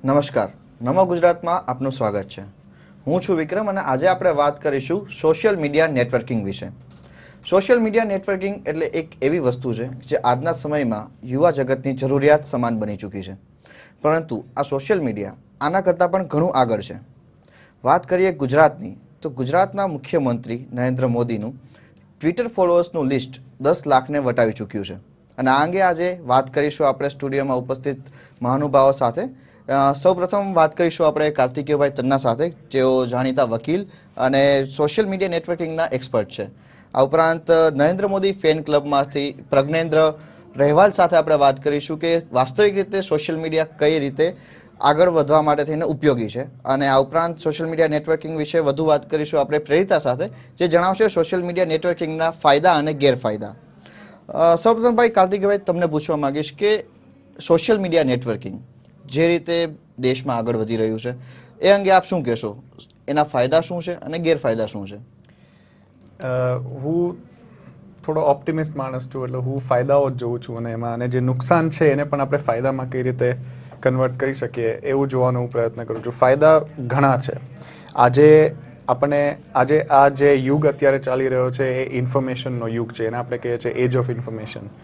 નમસ્કાર, નમો ગુજરાતમાં આપનું સ્વાગત છે. હું છું વિક્રમ અને આજે આપણે વાત કરીશું સોશિયલ મીડિયા નેટવર્કિંગ વિશે. સોશિયલ મીડિયા નેટવર્કિંગ એટલે એક એવી વસ્તુ છે જે આજના સમયમાં યુવા જગતની જરૂરિયાત સમાન બની ચૂકી છે. પરંતુ આ સોશિયલ મીડિયા આના કરતાં પણ ઘણું આગળ છે. વાત કરીએ ગુજરાતની, તો ગુજરાતના મુખ્યમંત્રી નરેન્દ્ર મોદીનું ટ્વિટર ફોલોઅર્સનું લિસ્ટ 10 લાખને વટાવી ચૂક્યું છે. અને આ અંગે આજે વાત કરીશું આપણે સ્ટુડિયોમાં ઉપસ્થિત મહાનુભાવો સાથે. સૌપ્રથમ વાત કરીશું આપણે કાર્તિકેયભાઈ તન્ના સાથે, જેઓ જાણીતા વકીલ અને સોશિયલ મીડિયા નેટવર્કિંગના એક્સપર્ટ છે. આ ઉપરાંત નરેન્દ્ર મોદી ફેન ક્લબમાંથી પ્રજ્ઞેન્દ્ર રહેવાલ સાથે આપણે વાત કરીશું કે વાસ્તવિક રીતે સોશિયલ મીડિયા કઈ રીતે આગળ વધવા માટે થઈને ઉપયોગી છે. અને આ ઉપરાંત સોશિયલ મીડિયા નેટવર્કિંગ વિશે વધુ વાત કરીશું આપણે પ્રેરિતા સાથે, જે જણાવશે સોશિયલ મીડિયા નેટવર્કિંગના ફાયદા અને ગેરફાયદા. સૌપ્રથમ ભાઈ કાર્તિકેયભાઈ તમને પૂછવા માંગીશ કે સોશિયલ મીડિયા નેટવર્કિંગ જે રીતે દેશમાં આગળ વધી રહ્યું છે એ અંગે આપ શું કહેશો? એના ફાયદા શું છે અને ગેરફાયદા શું છે? હું થોડો ઓપ્ટિમિસ્ટ માણસ છું, એટલે હું ફાયદાઓ જ જોઉં છું અને એમાં અને જે નુકસાન છે એને પણ આપણે ફાયદામાં કઈ રીતે કન્વર્ટ કરી શકીએ એવું જોવાનો હું પ્રયત્ન કરું છું. ફાયદા ઘણા છે. આજે આ જે યુગ અત્યારે ચાલી રહ્યો છે એ ઇન્ફોર્મેશનનો યુગ છે, એને આપણે કહીએ છીએ એજ ઓફ ઇન્ફોર્મેશન.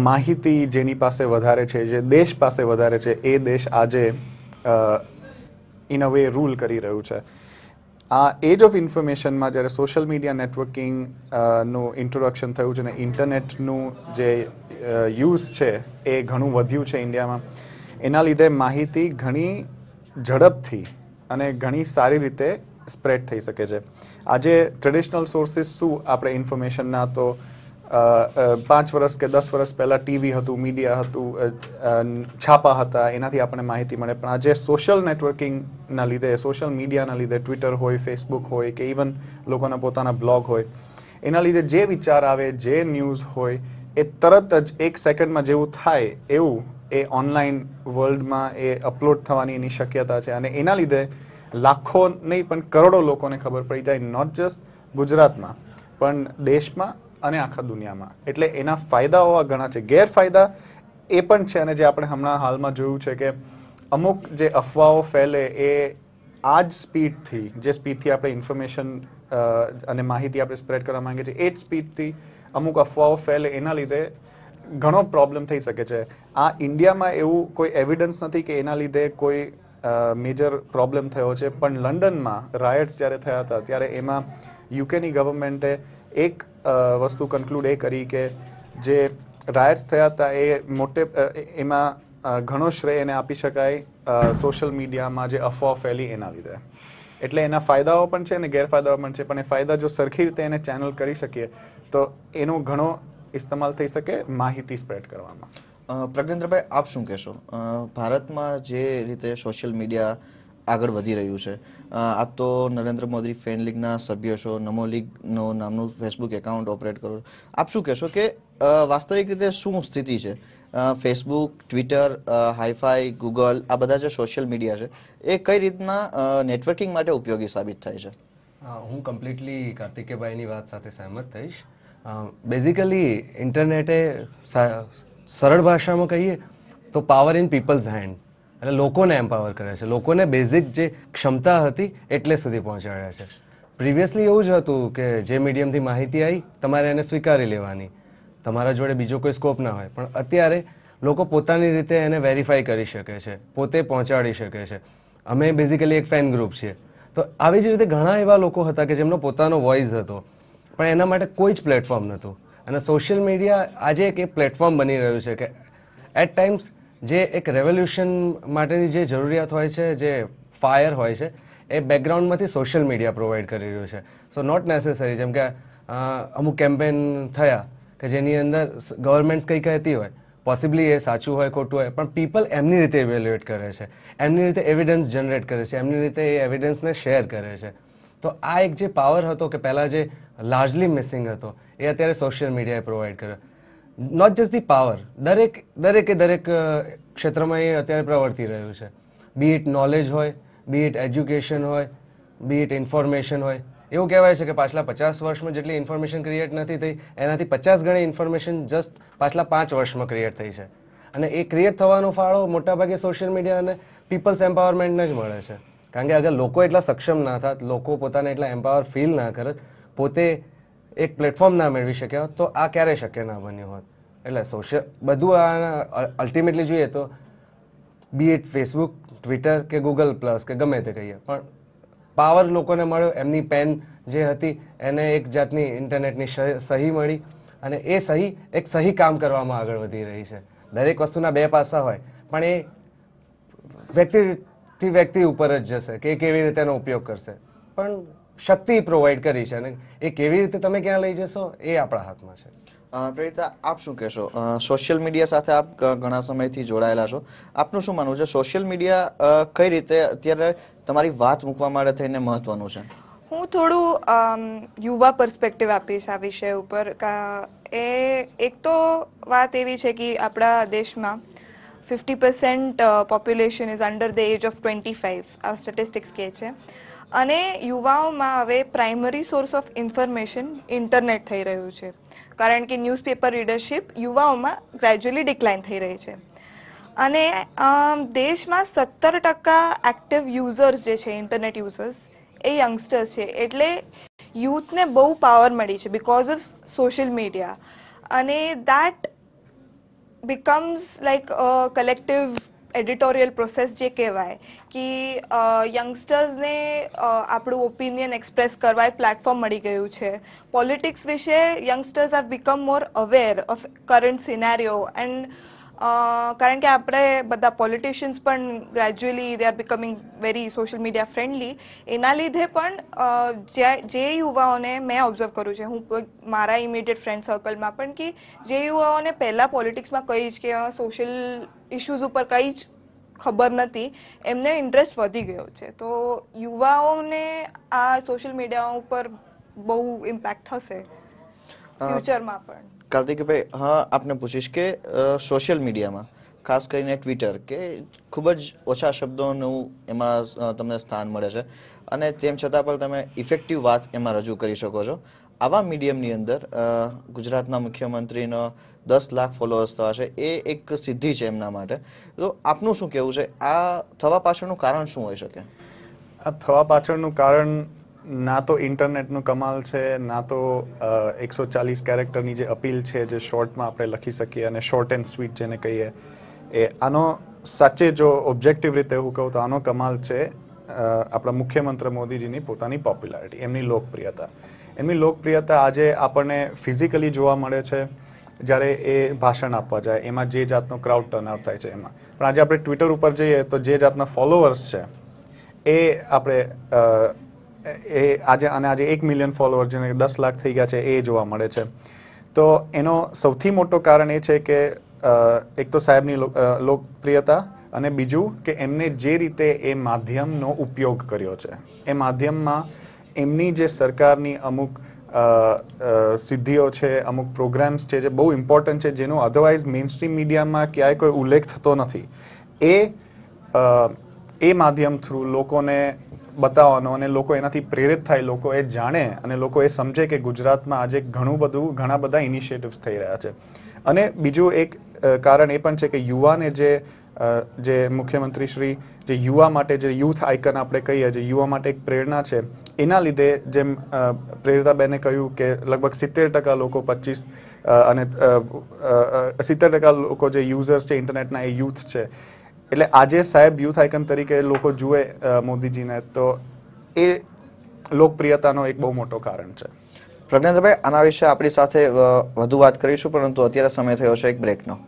માહિતી જેની પાસે વધારે છે, જે દેશ પાસે વધારે છે, એ દેશ આજે ઇન અ વે રૂલ કરી રહ્યું છે. આ એજ ઓફ ઇન્ફોર્મેશનમાં જ્યારે સોશિયલ મીડિયા નેટવર્કિંગનું ઇન્ટ્રોડક્શન થયું છે ને ઇન્ટરનેટનું જે યુઝ છે એ ઘણું વધ્યું છે ઇન્ડિયામાં, એના લીધે માહિતી ઘણી ઝડપથી અને ઘણી સારી રીતે સ્પ્રેડ થઈ શકે છે. આજે ટ્રેડિશનલ સોર્સિસ શું આપણે ઇન્ફોર્મેશનના, તો 5 વર્ષ કે 10 વર્ષ પહેલાં ટીવી હતું, મીડિયા હતું, છાપા હતા, એનાથી આપણને માહિતી મળે. પણ આજે સોશિયલ નેટવર્કિંગના લીધે, સોશિયલ મીડિયાના લીધે, ટ્વિટર હોય, ફેસબુક હોય કે ઇવન લોકોના પોતાના બ્લોગ હોય, એના લીધે જે વિચાર આવે, જે ન્યૂઝ હોય, એ તરત જ 1 સેકન્ડમાં જેવું થાય એવું એ ઓનલાઈન વર્લ્ડમાં એ અપલોડ થવાની એની શક્યતા છે. અને એના લીધે લાખો નહીં પણ કરોડો લોકોને ખબર પડી જાય, નોટ જસ્ટ ગુજરાતમાં પણ દેશમાં અને આખા દુનિયામાં. એટલે એના ફાયદાઓ ઘણા છે. ગેરફાયદા એ પણ છે, અને જે આપણે હમણાં હાલમાં જોયું છે કે અમુક જે અફવાઓ ફેલે એ આ જ સ્પીડથી, જે સ્પીડથી આપણે ઇન્ફોર્મેશન અને માહિતી આપણે સ્પ્રેડ કરવા માંગીએ છીએ, એ જ સ્પીડથી અમુક અફવાઓ ફેલે, એના લીધે ઘણો પ્રોબ્લેમ થઈ શકે છે. આ ઇન્ડિયામાં એવું કોઈ એવિડન્સ નથી કે એના લીધે કોઈ મેજર પ્રોબ્લેમ થયો છે. પણ લંડનમાં રાયટ્સ જ્યારે થયા હતા ત્યારે એમાં યુકેની ગવર્મેન્ટે એક વસ્તુ કન્ક્લુડ એ કરી કે જે રાયટ્સ થયા હતા એમાં ઘણો શ્રેય એને આપી શકાય સોશિયલ મીડિયામાં જે અફવાઓ ફેલી એના લીધે. એટલે એના ફાયદાઓ પણ છે અને ગેરફાયદાઓ પણ છે. પણ એ ફાયદા જો સરખી રીતે એને ચેનલ કરી શકીએ તો એનો ઘણો ઇસ્તેમાલ થઈ શકે માહિતી સ્પ્રેડ કરવામાં. પ્રજ્ઞેન્દ્રભાઈ, આપ શું કહેશો? ભારતમાં જે રીતે સોશિયલ મીડિયા આગળ વધી રહ્યું છે, આપ તો નરેન્દ્ર મોદી ફેન લીગના સભ્ય છો, નમો લીગનો નામનું ફેસબુક એકાઉન્ટ ઓપરેટ કરો. આપ શું કહેશો કે વાસ્તવિક રીતે શું સ્થિતિ છે? ફેસબુક, ટ્વિટર, હાઈફાઈ, ગૂગલ, આ બધા જે સોશિયલ મીડિયા છે એ કઈ રીતના નેટવર્કિંગ માટે ઉપયોગી સાબિત થાય છે? હું કમ્પ્લીટલી કાર્તિકેયભાઈની વાત સાથે સહેમત થઈશ. બેઝિકલી ઇન્ટરનેટે સરળ ભાષામાં કહીએ તો પાવર ઇન પીપલ્સ હેન્ડ, એટલે લોકોને એમ્પાવર કરે છે. લોકોને બેઝિક જે ક્ષમતા હતી એટલે સુધી પહોંચાડ્યા છે. પ્રિવિયસલી એવું જ હતું કે જે મીડિયમથી માહિતી આવી તમારે એને સ્વીકારી લેવાની, તમારા જોડે બીજો કોઈ સ્કોપ ના હોય. પણ અત્યારે લોકો પોતાની રીતે એને વેરીફાઈ કરી શકે છે, પોતે પહોંચાડી શકે છે. અમે બેઝિકલી એક ફેન ગ્રુપ છીએ, તો આવી જ રીતે ઘણા એવા લોકો હતા કે જેમનો પોતાનો વોઇસ હતો, પણ એના માટે કોઈ જ પ્લેટફોર્મ નહોતું. અને સોશિયલ મીડિયા આજે એક પ્લેટફોર્મ બની રહ્યું છે કે એટ ટાઈમ્સ જે એક રેવોલ્યુશન માટેની જે જરૂરિયાત હોય છે, જે ફાયર હોય છે, એ બેકગ્રાઉન્ડમાંથી સોશિયલ મીડિયા પ્રોવાઈડ કરી રહ્યું છે. સો નોટ નેસેસરી, જેમ કે અમુક કેમ્પેન થયા કે જેની અંદર ગવર્મેન્ટ્સ કંઈ કહેતી હોય, પોસિબલી એ સાચું હોય ખોટું હોય, પણ પીપલ એમની રીતે ઇવેલ્યુએટ કરે છે, એમની રીતે એવિડન્સ જનરેટ કરે છે, એમની રીતે એ એવિડન્સને શેર કરે છે. તો આ એક જે પાવર હતો કે પહેલાં જે લાર્જલી મિસિંગ હતો, એ અત્યારે સોશિયલ મીડિયાએ પ્રોવાઈડ કર્યો. નોટ જસ્ટ ધી પાવર, દરેક ક્ષેત્રમાં એ અત્યારે પ્રવર્તી રહ્યું છે. બી ઇટ નોલેજ હોય, બી ઇટ એજ્યુકેશન હોય, બી ઇટ ઇન્ફોર્મેશન હોય. એવું કહેવાય છે કે પાછલા 50 વર્ષમાં જેટલી ઇન્ફોર્મેશન ક્રિએટ નથી થઈ, એનાથી 50 ગણી ઇન્ફોર્મેશન જસ્ટ પાછલા 5 વર્ષમાં ક્રિએટ થઈ છે. અને એ ક્રિએટ થવાનો ફાળો મોટાભાગે સોશિયલ મીડિયા અને પીપલ્સ એમ્પાવરમેન્ટને જ મળે છે. કારણ કે અગર લોકો એટલા સક્ષમ ના થાત, લોકો પોતાને એટલા એમ્પાવર ફીલ ના કરત, પોતે એક પ્લેટફોર્મ ના મેળવી શક્યા હોત, તો આ ક્યારે શક્ય ના બન્યું હોત. એટલે બધું આ અલ્ટિમેટલી જોઈએ તો બી ઇટ ફેસબુક, ટ્વિટર કે ગૂગલ પ્લસ કે ગમે તે કહીએ, પણ પાવર લોકોને મળ્યો, એમની પેન જે હતી એને એક જાતની ઇન્ટરનેટની સહી મળી, અને એ સહી એક સહી કામ કરવામાં આગળ વધી રહી છે. દરેક વસ્તુના બે પાસા હોય, પણ એ વ્યક્તિથી વ્યક્તિ ઉપર જ જશે કે એ કેવી રીતે એનો ઉપયોગ કરશે. પણ શક્તિ પ્રોવાઈડ કરી છે, અને એ કેવી રીતે તમે ક્યાં લઈ જશો એ આપણા હાથમાં છે. પ્રેરિતા, આપ શું કહેશો? સોશિયલ મીડિયા સાથે આપ ઘણા સમયથી જોડાયેલા છો. આપનું શું માનવું છે, સોશિયલ મીડિયા કઈ રીતે અત્યારે તમારી વાત મૂકવા માટે થઈને મહત્વનું છે? હું થોડું યુવા પર્સપેક્ટિવ આપીશ આ વિષય ઉપર. એક તો વાત એવી છે કે આપણા દેશમાં 50% population is under the age of 25, આ સ્ટેટિસ્ટિક્સ કહે છે. અને યુવાઓમાં હવે primary source of information internet થઈ રહ્યું છે, કારણ કે ન્યૂઝપેપર રીડરશિપ યુવાઓમાં ગ્રેજ્યુઅલી ડિક્લાઇન થઈ રહી છે. અને દેશમાં 17% એક્ટિવ યુઝર્સ જે છે, ઇન્ટરનેટ યુઝર્સ, એ યંગસ્ટર્સ છે. એટલે યુથને બહુ પાવર મળી છે બિકોઝ ઓફ સોશિયલ મીડિયા. અને that becomes like a collective editorial process જે કહેવાય કે યંગસ્ટર્સને આપણું ઓપિનિયન એક્સપ્રેસ કરવા એક પ્લેટફોર્મ મળી ગયું છે. પોલિટિક્સ વિશે youngsters have become more aware of current scenario. And કારણ કે આપણે બધા પોલિટિશિયન્સ પણ gradually they are becoming very social media friendly. એના લીધે પણ જે યુવાઓને મેં ઓબ્ઝર્વ કર્યું છે, હું મારા ઇમિડિયેટ ફ્રેન્ડ સર્કલમાં પણ, કે જે યુવાઓને પહેલાં પોલિટિક્સમાં કંઈ જ કે સોશિયલ ઇશ્યુઝ ઉપર કંઈ જ ખબર નથી, એમને ઇન્ટરેસ્ટ વધી ગયો છે. તો યુવાઓને આ સોશિયલ મીડિયા ઉપર બહુ ઇમ્પેક્ટ થશે ફ્યુચરમાં પણ. કાર્તિકભાઈ, હા, આપને પૂછીશ કે સોશિયલ મીડિયામાં ખાસ કરીને ટ્વિટર કે ખૂબ જ ઓછા શબ્દોનું એમાં તમને સ્થાન મળે છે, અને તેમ છતાં પણ તમે ઇફેક્ટિવ વાત એમાં રજૂ કરી શકો છો. આવા મીડિયમની અંદર ગુજરાતના મુખ્યમંત્રીનો 10 લાખ ફોલોઅર્સ થવા છે, એ એક સિદ્ધિ છે એમના માટે. તો આપનું શું કહેવું છે, આ થવા પાછળનું કારણ શું હોઈ શકે? આ થવા પાછળનું કારણ ના તો ઇન્ટરનેટનું કમાલ છે, ના તો 140 કેરેક્ટરની જે અપીલ છે, જે શોર્ટમાં આપણે લખી શકીએ, અને શોર્ટ એન્ડ સ્વીટ જેને કહીએ, આનો સાચે જો ઓબ્જેક્ટિવ રીતે હું કહું તો આનો કમાલ છે આપણા મુખ્યમંત્રી મોદીજીની પોતાની પોપ્યુલારિટી, એમની લોકપ્રિયતા. એમની લોકપ્રિયતા આજે આપણને ફિઝિકલી જોવા મળે છે જ્યારે એ ભાષણ આપવા જાય, એમાં જે જાતનો ક્રાઉડ ટર્નઆઉટ થાય છે એમાં. પણ આજે આપણે ટ્વિટર ઉપર જઈએ તો જે જાતના ફોલોઅર્સ છે એ આપણે આજે 1 મિલિયન ફોલોઅર, જેને 10 લાખ થઈ ગયા છે, એ જોવા મળે છે. તો એનો સૌથી મોટો કારણ એ છે કે એક તો સાહેબની લોકપ્રિયતા, અને બીજું કે એમને જે રીતે એ માધ્યમનો ઉપયોગ કર્યો છે, એ માધ્યમમાં એમની જે સરકારની અમુક સિદ્ધિઓ છે, અમુક પ્રોગ્રામ્સ છે જે બહુ ઇમ્પોર્ટન્ટ છે, જેનો અધરવાઇઝ મેઇન સ્ટ્રીમ મીડિયામાં ક્યાંય કોઈ ઉલ્લેખ થતો નથી, એ માધ્યમ થ્રુ લોકોને બતાવવાનો, અને લોકો એનાથી પ્રેરિત થાય, લોકો એ જાણે, અને લોકો એ સમજે કે ગુજરાતમાં આજે ઘણા બધા ઇનિશિયેટિવ્સ થઈ રહ્યા છે. અને બીજું એક કારણ એ પણ છે કે યુવાને જે મુખ્યમંત્રી શ્રી જે યુવા માટે જે યુથ આઇકન આપણે કહીએ, જે યુવા માટે એક પ્રેરણા છે, એના લીધે જેમ પ્રેરિતાબેને કહ્યું કે લગભગ 70% લોકો 25 અને 70% લોકો જે યુઝર્સ છે ઇન્ટરનેટના, એ યુથ છે. એટલે આજે સાહેબ યુથ આઇકન તરીકે લોકો જુએ મોદીજીને, તો એ લોકપ્રિયતાનો એક બહુ મોટો કારણ છે. પ્રજ્ઞેન્દ્રભાઈ, આના વિશે આપણી સાથે વધુ વાત કરીશું, પરંતુ અત્યારે સમય થયો છે એક બ્રેકનો.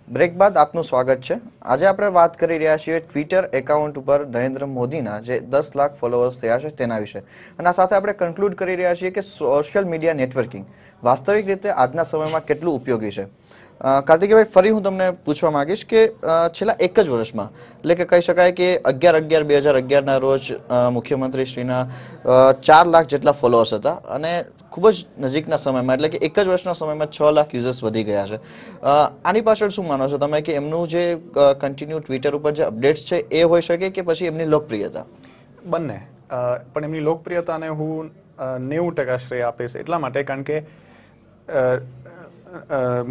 બ્રેક બાદ આપનું સ્વાગત છે. આજે આપણે વાત કરી રહ્યા છીએ ટ્વિટર એકાઉન્ટ ઉપર નરેન્દ્ર મોદીના જે 10 લાખ ફોલોઅર્સ થયા છે તેના વિશે, અને આ સાથે આપણે કન્ક્લુડ કરી રહ્યા છીએ કે સોશિયલ મીડિયા નેટવર્કિંગ વાસ્તવિક રીતે આજના સમયમાં કેટલું ઉપયોગી છે. કાર્તિકભાઈ, ફરી હું તમને પૂછવા માંગીશ કે છેલ્લા એક જ વર્ષમાં, એટલે કે કહી શકાય કે 11/11/2011ના રોજ મુખ્યમંત્રી શ્રીના 4 લાખ જેટલા ફોલોઅર્સ હતા, અને ખૂબ જ નજીકના સમયમાં, એટલે કે એક જ વર્ષના સમયમાં 6 લાખ યુઝર્સ વધી ગયા છે. આની પાછળ શું માનો છો તમે, કે એમનું જે કન્ટિન્યુ ટ્વિટર ઉપર જે અપડેટ્સ છે એ હોઈ શકે, કે પછી એમની લોકપ્રિયતા? બંને. પણ એમની લોકપ્રિયતાને હું 90% શ્રેય આપીશ એટલા માટે કારણ કે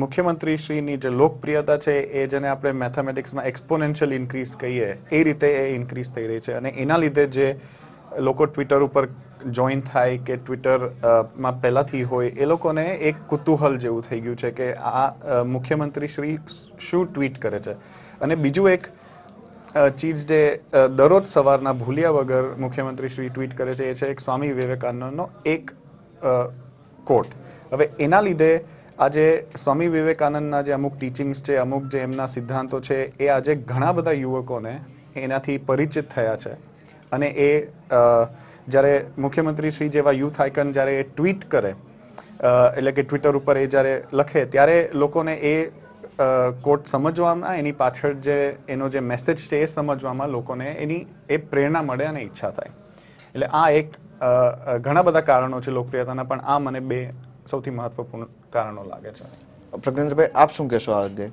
મુખ્યમંત્રી શ્રીની જે લોકપ્રિયતા છે એ જેને આપણે મેથેમેટિક્સમાં એક્સપોનેન્શિયલ ઇન્ક્રીઝ કહીએ એ રીતે એ ઇન્ક્રીઝ થઈ રહી છે અને એના લીધે જે લોકો ટ્વિટર ઉપર જોઈન થાય કે ટ્વિટર માં પહેલાંથી હોય એ લોકોને એક કુતૂહલ જેવું થઈ ગયું છે કે આ મુખ્યમંત્રી શ્રી શું ટ્વીટ કરે છે. અને બીજું એક ચીજ જે દરરોજ સવારના ભૂલ્યા વગર મુખ્યમંત્રી શ્રી ટ્વીટ કરે છે એ છે એક સ્વામી વિવેકાનંદનો એક કોટ. હવે એના લીધે આજે સ્વામી વિવેકાનંદના જે અમુક ટીચિંગ્સ છે, અમુક જે એમના સિદ્ધાંતો છે એ આજે ઘણા બધા યુવકોને એનાથી પરિચિત થયા છે. અને એ જ્યારે મુખ્યમંત્રી શ્રી જેવા યુથ આઇકન જ્યારે એ ટ્વીટ કરે એટલે કે ટ્વિટર ઉપર એ જ્યારે લખે ત્યારે લોકોને એ કોટ સમજવામાં એની પાછળ જે એનો જે મેસેજ છે એ સમજવામાં લોકોને એની એ પ્રેરણા મળે અને ઈચ્છા થાય. એટલે આ એક ઘણા બધા કારણો છે લોકપ્રિયતાના, પણ આ મને 2 સૌથી મહત્વપૂર્ણ કારણો લાગે છે. પ્રજ્ઞેન્દ્રભાઈ, આપ શું કહેશો આ અંગે?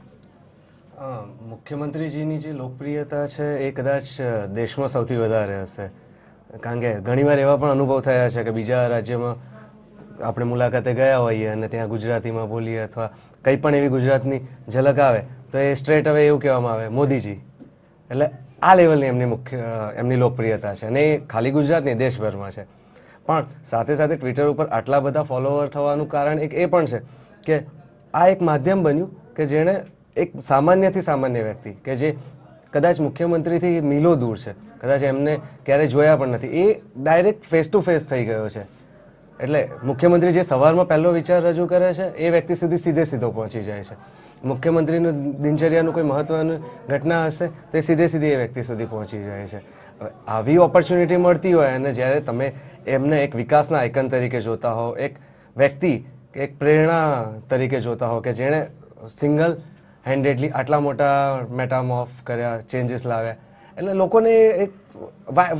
મુખ્યમંત્રીજીની જે લોકપ્રિયતા છે એ કદાચ દેશમાં સૌથી વધારે હશે, કારણ કે ઘણીવાર એવા પણ અનુભવ થયા છે કે બીજા રાજ્યમાં આપણે મુલાકાતે ગયા હોઈએ અને ત્યાં ગુજરાતીમાં બોલીએ અથવા કંઈ પણ એવી ગુજરાતની ઝલક આવે તો એ સ્ટ્રેટ હવે એવું કહેવામાં આવે મોદીજી. એટલે આ લેવલની એમની લોકપ્રિયતા છે અને એ ખાલી ગુજરાતની દેશભરમાં છે. પણ સાથે સાથે ટ્વિટર ઉપર આટલા બધા ફોલોવર થવાનું કારણ એક એ પણ છે કે આ એક માધ્યમ બન્યું કે જેણે એક સામાન્યથી સામાન્ય વ્યક્તિ કે જે કદાચ મુખ્યમંત્રીથી મીલો દૂર છે, કદાચ એમને ક્યારેય જોયા પણ નથી, એ ડાયરેક્ટ ફેસ ટુ ફેસ થઈ ગયો છે. એટલે મુખ્યમંત્રી જે સવારમાં પહેલો વિચાર રજૂ કરે છે એ વ્યક્તિ સુધી સીધો પહોંચી જાય છે. મુખ્યમંત્રીનું દિનચર્યાનું કોઈ મહત્વની ઘટના હશે તો એ સીધી એ વ્યક્તિ સુધી પહોંચી જાય છે. આવી ઓપોર્ચ્યુનિટી મળતી હોય અને જ્યારે તમે એમને એક વિકાસના આઇકન તરીકે જોતા હો, એક વ્યક્તિ એક પ્રેરણા તરીકે જોતા હો કે જેણે સિંગલ હેન્ડેડલી આટલા મોટા મેટામોર્ફ કર્યા, ચેન્જીસ લાવ્યા, એટલે લોકોને એક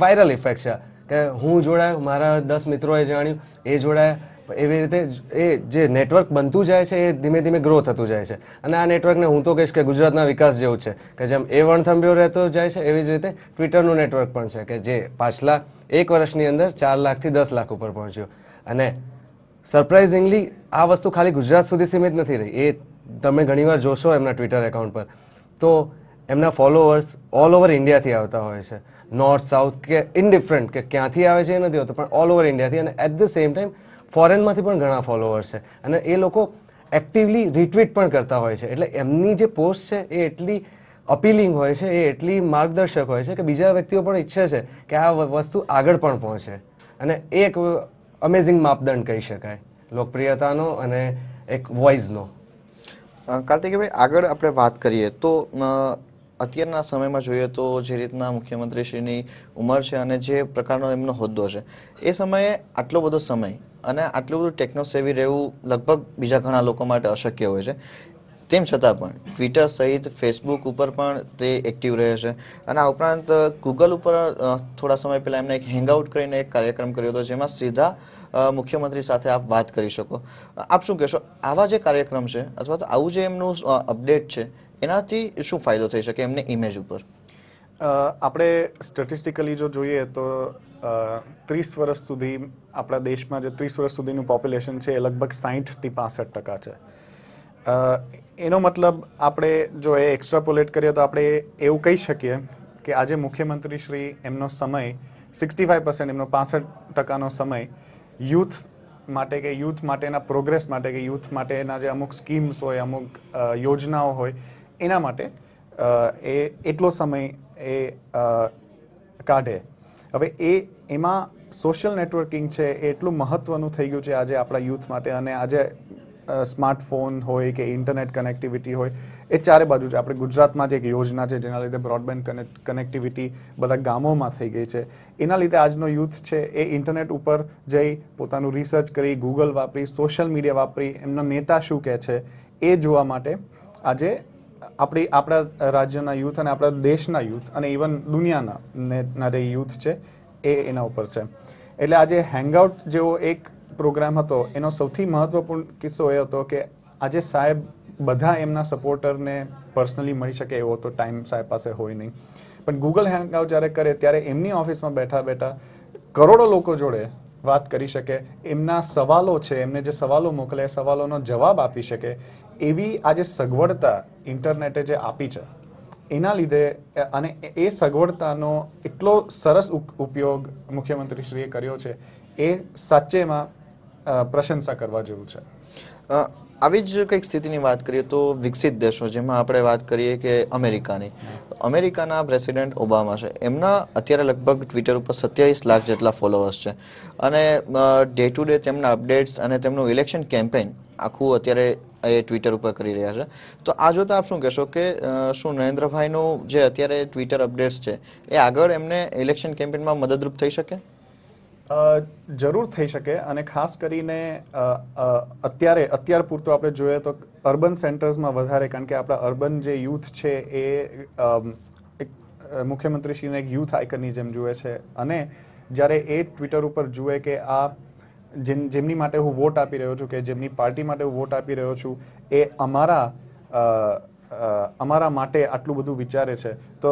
વાયરલ ઇફેક્ટ છે કે હું જોડાયો, મારા 10 મિત્રોએ જાણ્યું, એ જોડાયા. એવી રીતે એ જે નેટવર્ક બનતું જાય છે એ ધીમે ધીમે ગ્રો થતું જાય છે. અને આ નેટવર્કને હું તો કહીશ કે ગુજરાતના વિકાસ જેવું છે કે જેમ એ વણથંભ્યો રહેતો જાય છે એવી જ રીતે ટ્વિટરનું નેટવર્ક પણ છે કે જે પાછલા 1 વર્ષની અંદર 4 લાખથી 10 લાખ ઉપર પહોંચ્યો. અને સરપ્રાઇઝિંગલી આ વસ્તુ ખાલી ગુજરાત સુધી સીમિત નથી રહી. એ તમે ઘણીવાર જોશો એમના ટ્વિટર એકાઉન્ટ પર તો એમના ફોલોઅર્સ ઓલ ઓવર ઇન્ડિયાથી આવતા હોય છે, નોર્થ સાઉથ કે ઇનડિફરન્ટ કે ક્યાંથી આવે છે એ નથી હોતું, પણ ઓલ ઓવર ઇન્ડિયાથી. અને એટ ધ સેમ ટાઈમ ફોરેનમાંથી પણ ઘણા ફોલોઅર્સ છે અને એ લોકો એક્ટિવલી રિટ્વીટ પણ કરતા હોય છે. એટલે એમની જે પોસ્ટ છે એ એટલી અપીલિંગ હોય છે, એ એટલી માર્ગદર્શક હોય છે કે બીજા વ્યક્તિઓ પણ ઈચ્છે છે કે આ વસ્તુ આગળ પણ પહોંચે. અને એ એક અમેઝિંગ માપદંડ કહી શકાય લોકપ્રિયતાનો અને એક વોઇસનો. કાર્તિકભાઈ, આગળ આપણે વાત કરીએ તો અત્યારના સમયમાં જોઈએ તો જે રીતના મુખ્યમંત્રીશ્રીની ઉંમર છે અને જે પ્રકારનો એમનો હોદ્દો છે એ સમયે આટલો બધો સમય અને આટલું બધું ટેકનોસેવી રહેવું લગભગ બીજા ઘણા લોકો માટે અશક્ય હોય છે. તેમ છતાં પણ ટ્વિટર સહિત ફેસબુક ઉપર પણ તે એક્ટિવ રહે છે. અને આ ઉપરાંત ગૂગલ ઉપર થોડા સમય પહેલાં એમને એક હેંગઆઉટ કરીને એક કાર્યક્રમ કર્યો હતો જેમાં સીધા મુખ્યમંત્રી સાથે આપ વાત કરી શકો. આપ શું કહેશો, આવા જે કાર્યક્રમ છે અથવા તો આવું જે એમનું અપડેટ છે એનાથી શું ફાયદો થઈ શકે એમને ઇમેજ ઉપર? આપણે સ્ટેટિસ્ટિકલી જો જોઈએ તો 30 વર્ષ સુધી આપણા દેશમાં જે 30 વર્ષ સુધીનું પોપ્યુલેશન છે એ લગભગ 60 થી 65% છે. એનો મતલબ આપણે જો એ એક્સ્ટ્રાપોલેટ કરીએ તો આપણે એવું કહી શકીએ કે આજે મુખ્યમંત્રી શ્રી એમનો સમય 65% એમનો 65% સમય યુથ માટે કે યુથ માટેના પ્રોગ્રેસ માટે કે યુથ માટેના જે અમુક સ્કીમ્સ હોય, અમુક યોજનાઓ હોય એના માટે એ એટલો સમય એ કાઢે. હવે એમાં સોશિયલ નેટવર્કિંગ છે એ એટલું મહત્ત્વનું થઈ ગયું છે આજે આપણા યુથ માટે. અને આજે સ્માર્ટફોન હોય કે ઇન્ટરનેટ કનેક્ટિવિટી હોય એ ચારે બાજુ છે. આપણે ગુજરાતમાં જ એક યોજના છે જેના લીધે બ્રોડબેન્ડ કનેક્ટિવિટી બધા ગામોમાં થઈ ગઈ છે. એના લીધે આજનો યુથ છે એ ઇન્ટરનેટ ઉપર જઈ પોતાનું રિસર્ચ કરી, ગૂગલ વાપરી, સોશિયલ મીડિયા વાપરી, એમનો નેતા શું કહે છે એ જોવા માટે આજે આપણા રાજ્યના યુથ અને આપણા દેશના યુથ અને ઇવન દુનિયાના જે યુથ છે એ એના ઉપર છે. એટલે આજે હેંગઆઉટ જેવો એક પ્રોગ્રામ હતો એનો સૌથી મહત્વપૂર્ણ કિસ્સો એ હતો કે આજે સાહેબ બધા એમના સપોર્ટરને પર્સનલી મળી શકે એવો તો ટાઈમ સાહેબ પાસે હોય નહીં, પણ ગૂગલ હેંગઆઉટ જ્યારે કરે ત્યારે એમની ઓફિસમાં બેઠા બેઠા કરોડો લોકો જોડે વાત કરી શકે, એમના સવાલો છે, એમને જે સવાલો મોકલે એ સવાલોનો જવાબ આપી શકે, એવી આજે સગવડતા ઇન્ટરનેટે જે આપી છે એના લીધે અને એ સગવડતાનો એટલો સરસ ઉપયોગ મુખ્યમંત્રીશ્રીએ કર્યો છે, એ સાચેમાં પ્રશંસા કરવા જેવું છે. આવી જ કંઈક સ્થિતિની વાત કરીએ તો વિકસિત દેશો, જેમાં આપણે વાત કરીએ કે અમેરિકાના પ્રેસિડેન્ટ ઓબામા છે, એમના અત્યારે લગભગ ટ્વિટર ઉપર 27 લાખ જેટલા ફોલોઅર્સ છે અને ડે ટુ ડે તેમના અપડેટ્સ અને તેમનું ઇલેક્શન કેમ્પેઇન આખું અત્યારે એ ટ્વિટર ઉપર કરી રહ્યા છે. તો આ જોતા આપ શું કહેશો કે શું નરેન્દ્રભાઈનું જે અત્યારે ટ્વિટર અપડેટ્સ છે એ આગળ એમને ઇલેક્શન કેમ્પેઇનમાં મદદરૂપ થઈ શકે? જરૂર થઈ શકે, અને ખાસ કરીને અત્યાર પૂરતું આપણે જોઈએ તો અર્બન સેન્ટર્સમાં વધારે, કારણ કે આપણા અર્બન જે યુથ છે એ મુખ્યમંત્રીશ્રીને એક યુથ આઇકનની જેમ જુએ છે, અને જ્યારે એ ટ્વિટર ઉપર જુએ કે આ જેમની માટે હું વોટ આપી રહ્યો છું કે જેમની પાર્ટી માટે હું વોટ આપી રહ્યો છું એ અમારા માટે આટલું બધું વિચારે છે, તો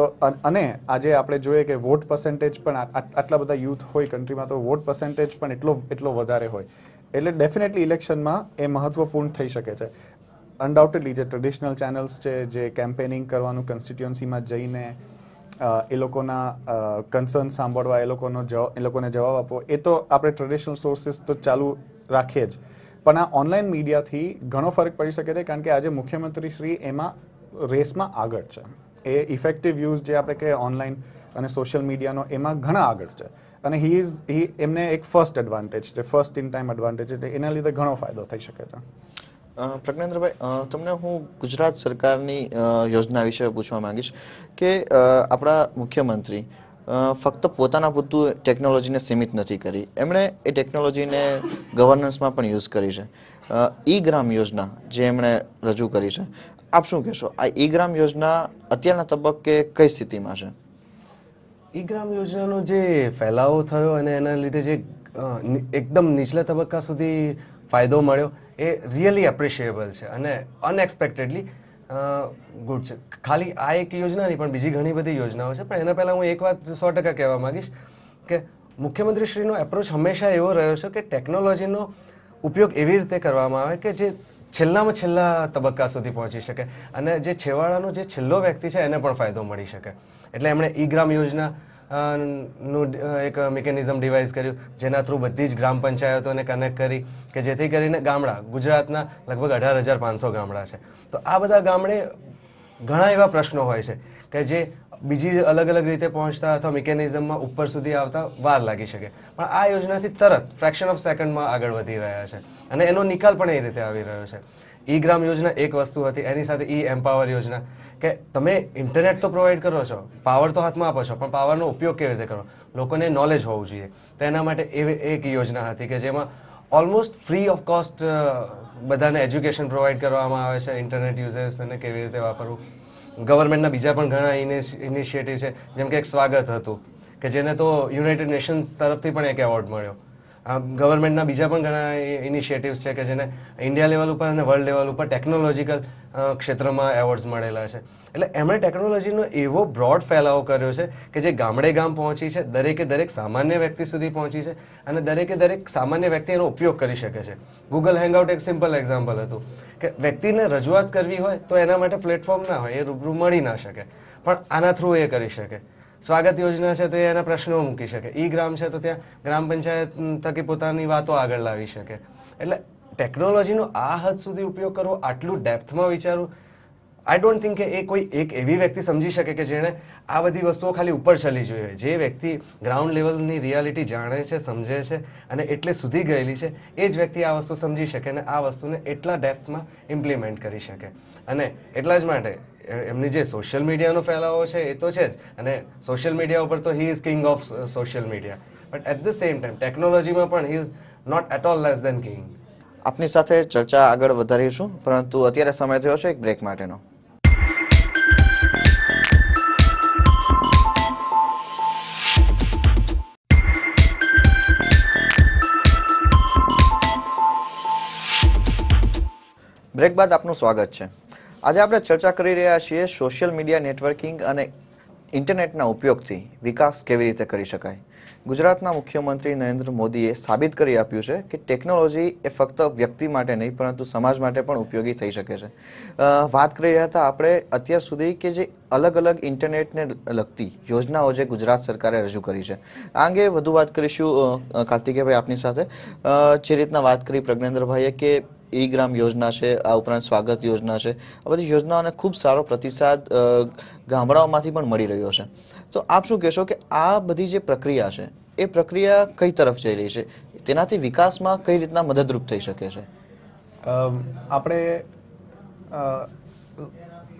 અને આજે આપણે જોઈએ કે વોટ પર્સન્ટેજ પણ આટલા બધા યુથ હોય કન્ટ્રીમાં, તો વોટ પર્સન્ટેજ પણ એટલો વધારે હોય, એટલે ડેફિનેટલી ઇલેક્શનમાં એ મહત્વપૂર્ણ થઈ શકે છે. અનડાઉટેડલી જે ટ્રેડિશનલ ચેનલ્સ છે, જે કેમ્પેનિંગ કરવાનું કન્સ્ટિટ્યુઅન્સીમાં જઈને એ લોકોના કન્સર્ન સાંભળવા, એ લોકોને જવાબ આપવો, એ તો આપણે ટ્રેડિશનલ સોર્સિસ તો ચાલુ રાખીએ જ, પણ આ ઓનલાઈન મીડિયાથી ઘણો ફરક પડી શકે છે, કારણ કે આજે મુખ્યમંત્રીશ્રી એમાં રેસમાં આગળ છે. એ ઇફેક્ટિવ યુઝ જે આપણે કહીએ ઓનલાઈન અને સોશિયલ મીડિયાનો, એમાં ઘણા આગળ છે, અને એમને એક ફર્સ્ટ એડવાન્ટેજ છે, ફર્સ્ટ ઇન ટાઈમ એડવાન્ટેજ, એટલે એના લીધે ઘણો ફાયદો થઈ શકે છે. પ્રજ્ઞેન્દ્રભાઈ, તમને હું ગુજરાત સરકારની યોજના વિશે પૂછવા માંગીશ કે આપણા મુખ્યમંત્રી ફક્ત પોતાના પૂરતું ટેકનોલોજીને સીમિત નથી કરી, એમણે એ ટેકનોલોજીને ગવર્નન્સમાં પણ યુઝ કરી છે. ઈ ગ્રામ યોજના જે એમણે રજૂ કરી છે, આપ શું કહેશો? આ ઈ ગ્રામ યોજના અત્યારના તબક્કે કઈ સ્થિતિમાં છે? ઈ ગ્રામ યોજનાનો જે ફેલાવો થયો અને એના લીધે જે એકદમ નીચલા તબક્કા સુધી ફાયદો મળ્યો, એ રિયલી એપ્રિશિએબલ છે અને અનએક્સપેક્ટેડલી ગુડ છે. ખાલી આ એક યોજના નહીં, પણ બીજી ઘણી બધી યોજનાઓ છે. પણ એના પહેલાં હું એક વાત 100% કહેવા માંગીશ કે મુખ્યમંત્રીશ્રીનો એપ્રોચ હંમેશા એવો રહ્યો છે કે ટેકનોલોજીનો ઉપયોગ એવી રીતે કરવામાં આવે કે જે છેલ્લામાં છેલ્લા તબક્કા સુધી પહોંચી શકે અને જે છેવાડાનો જે છેલ્લો વ્યક્તિ છે એને પણ ફાયદો મળી શકે. એટલે એમણે ઈ ગ્રામ યોજના નું એક મિકેનિઝમ ડિવાઇસ કર્યું, જેના થ્રુ બધી જ ગ્રામ પંચાયતોને કનેક્ટ કરી કે જેથી કરીને ગામડા, ગુજરાતના લગભગ 18,500 ગામડા છે, તો આ બધા ગામડે ઘણા એવા પ્રશ્નો હોય છે કે જે બીજી અલગ અલગ રીતે પહોંચતા અથવા મિકેનિઝમમાં ઉપર સુધી આવતા વાર લાગી શકે, પણ આ યોજનાથી તરત ફ્રેક્શન ઓફ સેકન્ડમાં આગળ વધી રહ્યા છે અને એનો નિકાલ પણ એ રીતે આવી રહ્યો છે. ઈ ગ્રામ યોજના એક વસ્તુ હતી, એની સાથે ઈ એમ્પાવર યોજના કે તમે ઇન્ટરનેટ તો પ્રોવાઈડ કરો છો, પાવર તો હાથમાં આપો છો, પણ પાવરનો ઉપયોગ કેવી રીતે કરો, લોકોને નોલેજ હોવું જોઈએ. તો એના માટે એક યોજના હતી કે જેમાં ઓલમોસ્ટ ફ્રી ઓફ કોસ્ટ બધાને એજ્યુકેશન પ્રોવાઈડ કરવામાં આવે છે, ઇન્ટરનેટ યુઝર્સ અને કેવી રીતે વાપરવું. ગવર્મેન્ટના બીજા પણ ઘણા ઇનિશિયેટિવ છે, જેમ કે એક સ્વાગત હતું કે જેને તો યુનાઇટેડ નેશન્સ તરફથી પણ એક એવોર્ડ મળ્યો. ગવર્મેન્ટના બીજા પણ ઘણા ઇનિશિયેટિવ્સ છે કે જેને ઇન્ડિયા લેવલ ઉપર અને વર્લ્ડ લેવલ ઉપર ટેકનોલોજીકલ ક્ષેત્રમાં એવોર્ડ્સ મળેલા છે. એટલે એમણે ટેકનોલોજીનો એવો બ્રોડ ફેલાવો કર્યો છે કે જે ગામડે ગામ પહોંચી છે, દરેકે દરેક સામાન્ય વ્યક્તિ સુધી પહોંચી છે અને દરેકે દરેક સામાન્ય વ્યક્તિ એનો ઉપયોગ કરી શકે છે. ગૂગલ હેંગઆઉટ એક સિમ્પલ એક્ઝામ્પલ હતું કે વ્યક્તિને રજૂઆત કરવી હોય તો એના માટે પ્લેટફોર્મ ના હોય, એ રૂબરૂ મળી ના શકે, પણ આના થ્રુ એ કરી શકે. સ્વાગત યોજના છે તો એ એના પ્રશ્નો મૂકી શકે, ઈ ગ્રામ છે તો ત્યાં ગ્રામ પંચાયત થકી પોતાની વાતો આગળ લાવી શકે. એટલે ટેકનોલોજીનો આ હદ સુધી ઉપયોગ કરવો, આટલું ડેપ્થમાં વિચારવું, આઈ ડોન્ટ થિંક કે એ કોઈ એક એવી વ્યક્તિ સમજી શકે કે જેણે આ બધી વસ્તુઓ ખાલી ઉપર ચલી જોઈએ. જે વ્યક્તિ ગ્રાઉન્ડ લેવલની રિયાલિટી જાણે છે, સમજે છે અને એટલે સુધી ગયેલી છે, એ જ વ્યક્તિ આ વસ્તુ સમજી શકે અને આ વસ્તુને એટલા ડેપ્થમાં ઇમ્પ્લિમેન્ટ કરી શકે. અને એટલા જ માટે એમની જે સોશિયલ મીડિયાનો ફેલાવો છે એ તો છે જ, અને સોશિયલ મીડિયા ઉપર તો he is king of social media, but at the same time ટેકનોલોજીમાં પણ he is not at all less than king. આપની સાથે ચર્ચા આગળ વધારીશું, પરંતુ અત્યારે સમય થયો છે એક બ્રેક માટેનો. બ્રેક બાદ આપનું સ્વાગત છે. આજે આપણે ચર્ચા કરી રહ્યા છીએ સોશિયલ મીડિયા નેટવર્કિંગ અને ઇન્ટરનેટના ઉપયોગથી વિકાસ કેવી રીતે કરી શકાય. ગુજરાતના મુખ્યમંત્રી નરેન્દ્ર મોદીએ સાબિત કરી આપ્યું છે કે ટેકનોલોજી એ ફક્ત વ્યક્તિ માટે નહીં પરંતુ સમાજ માટે પણ ઉપયોગી થઈ શકે છે. વાત કરી રહ્યા હતા આપણે અત્યાર સુધી કે જે અલગ અલગ ઇન્ટરનેટને લગતી યોજનાઓ જે ગુજરાત સરકારે રજૂ કરી છે આ અંગે વધુ વાત કરીશું કાર્તિકેયભાઈ આપની સાથે. જે રીતના વાત કરી પ્રજ્ઞેન્દ્રભાઈએ કે ઈ ગ્રામ યોજના છે, આ ઉપરાંત સ્વાગત યોજના છે, આ બધી યોજનાઓને ખૂબ સારો પ્રતિસાદ ગામડાઓમાંથી પણ મળી રહ્યો છે. તો આપ શું કહેશો કે આ બધી જે પ્રક્રિયા છે એ પ્રક્રિયા કઈ તરફ જઈ રહી છે, તેનાથી વિકાસમાં કઈ રીતના મદદરૂપ થઈ શકે છે? આપણે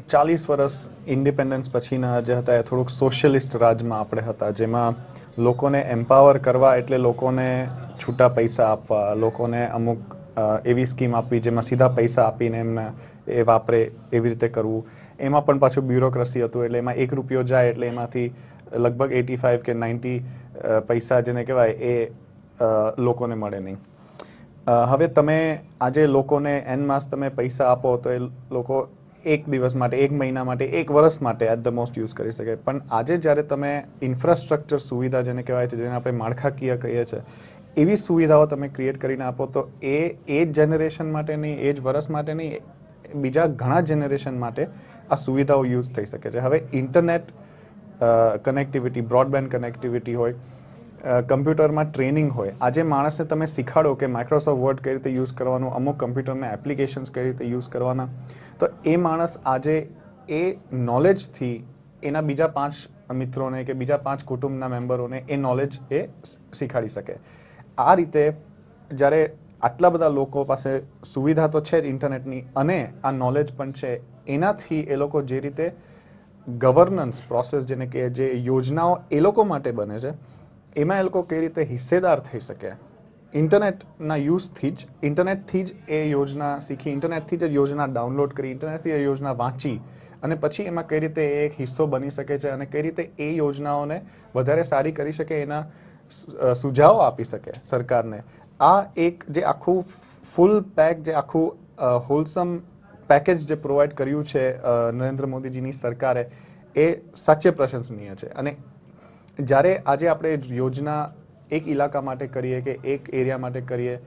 40 વર્ષ ઇન્ડિપેન્ડન્સ પછીના જે હતા એ થોડુંક સોશિયલિસ્ટ રાજમાં આપણે હતા, જેમાં લોકોને એમ્પાવર કરવા એટલે લોકોને છૂટા પૈસા આપવા, લોકોને અમુક એવી સ્કીમ આપવી જેમાં સીધા પૈસા આપીને એમને એ વાપરે એવી રીતે કરવું. એમાં પણ પાછું બ્યુરોક્રસી હતું, એટલે એમાં ₹1 જાય એટલે એમાંથી લગભગ 85 કે 90 પૈસા જેને કહેવાય એ લોકોને મળે નહીં. હવે તમે આજે લોકોને એન માસ તમે પૈસા આપો તો એ લોકો એક દિવસ માટે, એક મહિના માટે, એક વર્ષ માટે એટ ધ મોસ્ટ યુઝ કરી શકે. પણ આજે જ્યારે તમે ઇન્ફ્રાસ્ટ્રક્ચર સુવિધા જેને કહેવાય છે, જેને આપણે માળખાકીય કહીએ છીએ, એવી સુવિધાઓ તમે ક્રિએટ કરીને આપો તો એ જ જનરેશન માટે નહીં, એ જ વર્ષ માટે નહીં, બીજા ઘણા જનરેશન માટે આ સુવિધાઓ યુઝ થઈ શકે છે. હવે ઇન્ટરનેટ કનેક્ટિવિટી, બ્રોડબેન્ડ કનેક્ટિવિટી હોય, કમ્પ્યુટરમાં ટ્રેનિંગ હોય, આજે માણસને તમે શીખાડો કે માઇક્રોસોફ્ટ વર્ડ કઈ રીતે યુઝ કરવાનું, અમુક કમ્પ્યુટરના એપ્લિકેશન્સ કઈ રીતે યુઝ કરવાના, તો એ માણસ આજે એ નોલેજથી એના બીજા 5 મિત્રોને કે બીજા 5 કુટુંબના મેમ્બરોને એ નોલેજ એ શીખાડી શકે. આ રીતે જ્યારે આટલા બધા લોકો પાસે સુવિધા તો છે જ ઇન્ટરનેટની અને આ નોલેજ પણ છે, એનાથી એ લોકો જે રીતે ગવર્નન્સ પ્રોસેસ જેને કે જે યોજનાઓ એ લોકો માટે બને છે એમાં એ લોકો કઈ રીતે હિસ્સેદાર થઈ શકે. ઇન્ટરનેટના ઇન્ટરનેટથી જ એ યોજના શીખી, ઇન્ટરનેટથી જ યોજના ડાઉનલોડ કરી, ઇન્ટરનેટથી એ યોજના વાંચી અને પછી એમાં કઈ રીતે એ એક હિસ્સો બની શકે છે અને કઈ રીતે એ યોજનાઓને વધારે સારી કરી શકે, એના સુઝાવો આપી શકે સરકારને. આ એક જે આખું ફૂલ પેક, જે આખું હોલસમ પેકેજ જે પ્રોવાઈડ કર્યું છે નરેન્દ્ર મોદીજીની સરકારે, એ સાચે પ્રશંસનીય છે. અને જ્યારે આજે આપણે યોજના એક ઇલાકા માટે કરીએ કે એક એરિયા માટે કરીએ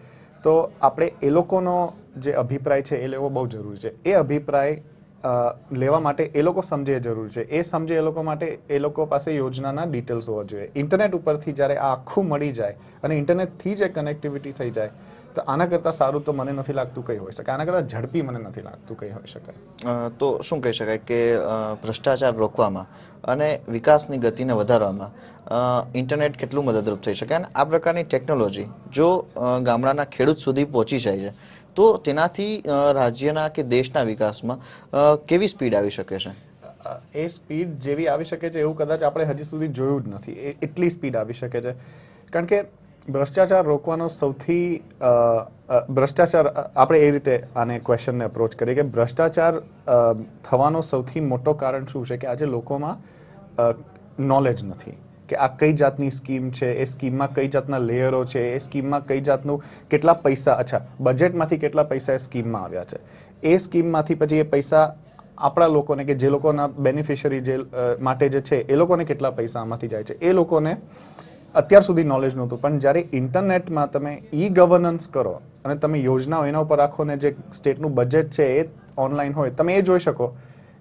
તો આપણે એ લોકોનો જે અભિપ્રાય છે એ લેવો બહુ જરૂરી છે. એ અભિપ્રાય લેવા માટે એ લોકો સમજે એ જરૂરી છે. એ સમજે એ લોકો માટે એ લોકો પાસે યોજનાના ડિટેલ્સ હોવા જોઈએ. ઇન્ટરનેટ ઉપરથી જ્યારે આ આખું મળી જાય અને ઇન્ટરનેટથી જ કનેક્ટિવિટી થઈ જાય તો આના કરતાં સારું તો મને નથી લાગતું કંઈ હોઈ શકે. આના કરતાં ઝડપી મને નથી લાગતું કંઈ હોઈ શકે. તો શું કહી શકાય કે ભ્રષ્ટાચાર રોકવામાં અને વિકાસની ગતિને વધારવામાં ઇન્ટરનેટ કેટલું મદદરૂપ થઈ શકે? અને આ પ્રકારની ટેકનોલોજી જો ગામડાના ખેડૂત સુધી પહોંચી જાય છે તો તેનાથી રાજ્યના કે દેશના વિકાસમાં કેવી સ્પીડ આવી શકે છે? એ સ્પીડ જેવી આવી શકે છે એવું કદાચ આપણે હજી સુધી જોયું જ નથી. એટલી સ્પીડ આવી શકે છે. કારણ કે ભ્રષ્ટાચાર રોકવાનો સૌથી ભ્રષ્ટાચાર આપણે એ રીતે આને ક્વેશ્ચનને અપ્રોચ કરીએ કે ભ્રષ્ટાચાર થવાનો સૌથી મોટો કારણ શું છે કે આજે લોકોમાં નોલેજ નથી કે આ કઈ જાતની સ્કીમ છે, એ સ્કીમમાં કઈ જાતના લેયરો છે, એ સ્કીમમાં કઈ જાતનું કેટલા પૈસા, બજેટમાંથી કેટલા પૈસા એ સ્કીમમાં આવ્યા છે, એ સ્કીમમાંથી પછી એ પૈસા આપણા લોકોને કે જે લોકોના બેનિફિશરી જે માટે જે છે એ લોકોને કેટલા પૈસા આમાંથી જાય છે, એ લોકોને અત્યાર સુધી નોલેજ નહોતું. પણ જ્યારે ઇન્ટરનેટમાં તમે ઈ ગવર્નન્સ કરો અને તમે યોજનાઓ એના ઉપર રાખો ને જે સ્ટેટનું બજેટ છે એ ઓનલાઈન હોય, તમે એ જોઈ શકો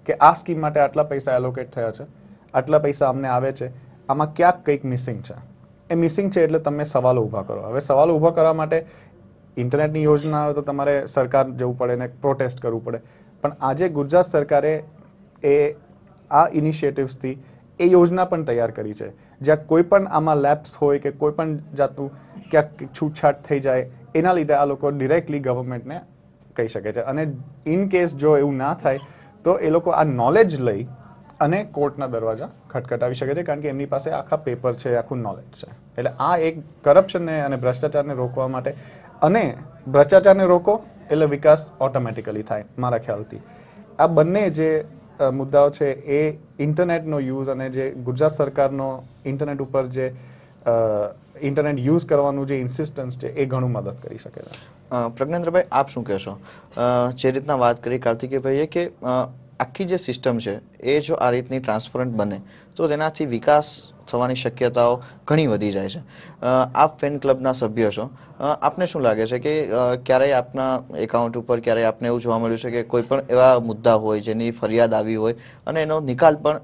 કે આ સ્કીમ માટે આટલા પૈસા એલોકેટ થયા છે, આટલા પૈસા અમને આવે છે, આમાં ક્યાંક કંઈક મિસિંગ છે. એ મિસિંગ છે એટલે તમે સવાલો ઊભા કરો. હવે સવાલો ઊભા કરવા માટે ઇન્ટરનેટની યોજના હોય તો તમારે સરકાર જવું પડે ને પ્રોટેસ્ટ કરવું પડે. પણ આજે ગુજરાત સરકારે આ ઇનિશિયેટિવ્સથી એ યોજના પણ તૈયાર કરી છે જ્યાં કોઈ પણ આમાં લેપ્સ હોય કે કોઈ પણ જાતનું ક્યાંક છૂટછાટ થઈ જાય એના લીધે આ લોકો ડિરેક્ટલી ગવર્મેન્ટને કહી શકે છે. અને ઇન કેસ જો એવું ના થાય તો એ લોકો આ નોલેજ લઈ અને કોર્ટના દરવાજા ખટખટાવી શકે છે કારણ કે એમની પાસે આખા પેપર છે, આખું નોલેજ છે. એટલે આ એક કરપ્શનને અને ભ્રષ્ટાચારને રોકવા માટે, અને ભ્રષ્ટાચારને રોકો એટલે વિકાસ ઓટોમેટિકલી થાય મારા ખ્યાલથી. આ બંને જે મુદ્દાઓ છે એ ઇન્ટરનેટનો યુઝ અને જે ગુજરાત સરકારનો ઇન્ટરનેટ ઉપર જે ઇન્ટરનેટ યુઝ કરવાનું જે ઇન્સિસ્ટન્સ છે એ ઘણું મદદ કરી શકે છે. પ્રજ્ઞેન્દ્રભાઈ, આપ શું કહેશો? જે રીતના વાત કરી કાર્તિકેયભાઈએ કે આખી જે સિસ્ટમ છે એ જો આ રીતની ટ્રાન્સપરન્ટ બને તો તેનાથી વિકાસ થવાની શક્યતાઓ ઘણી વધી જાય છે. આપ ફેન ક્લબના સભ્ય છો, આપને શું લાગે છે કે ક્યારેય આપના એકાઉન્ટ ઉપર ક્યારેય આપને એવું જોવા મળ્યું છે કે કોઈ પણ એવા મુદ્દા હોય જેની ફરિયાદ આવી હોય અને એનો નિકાલ પણ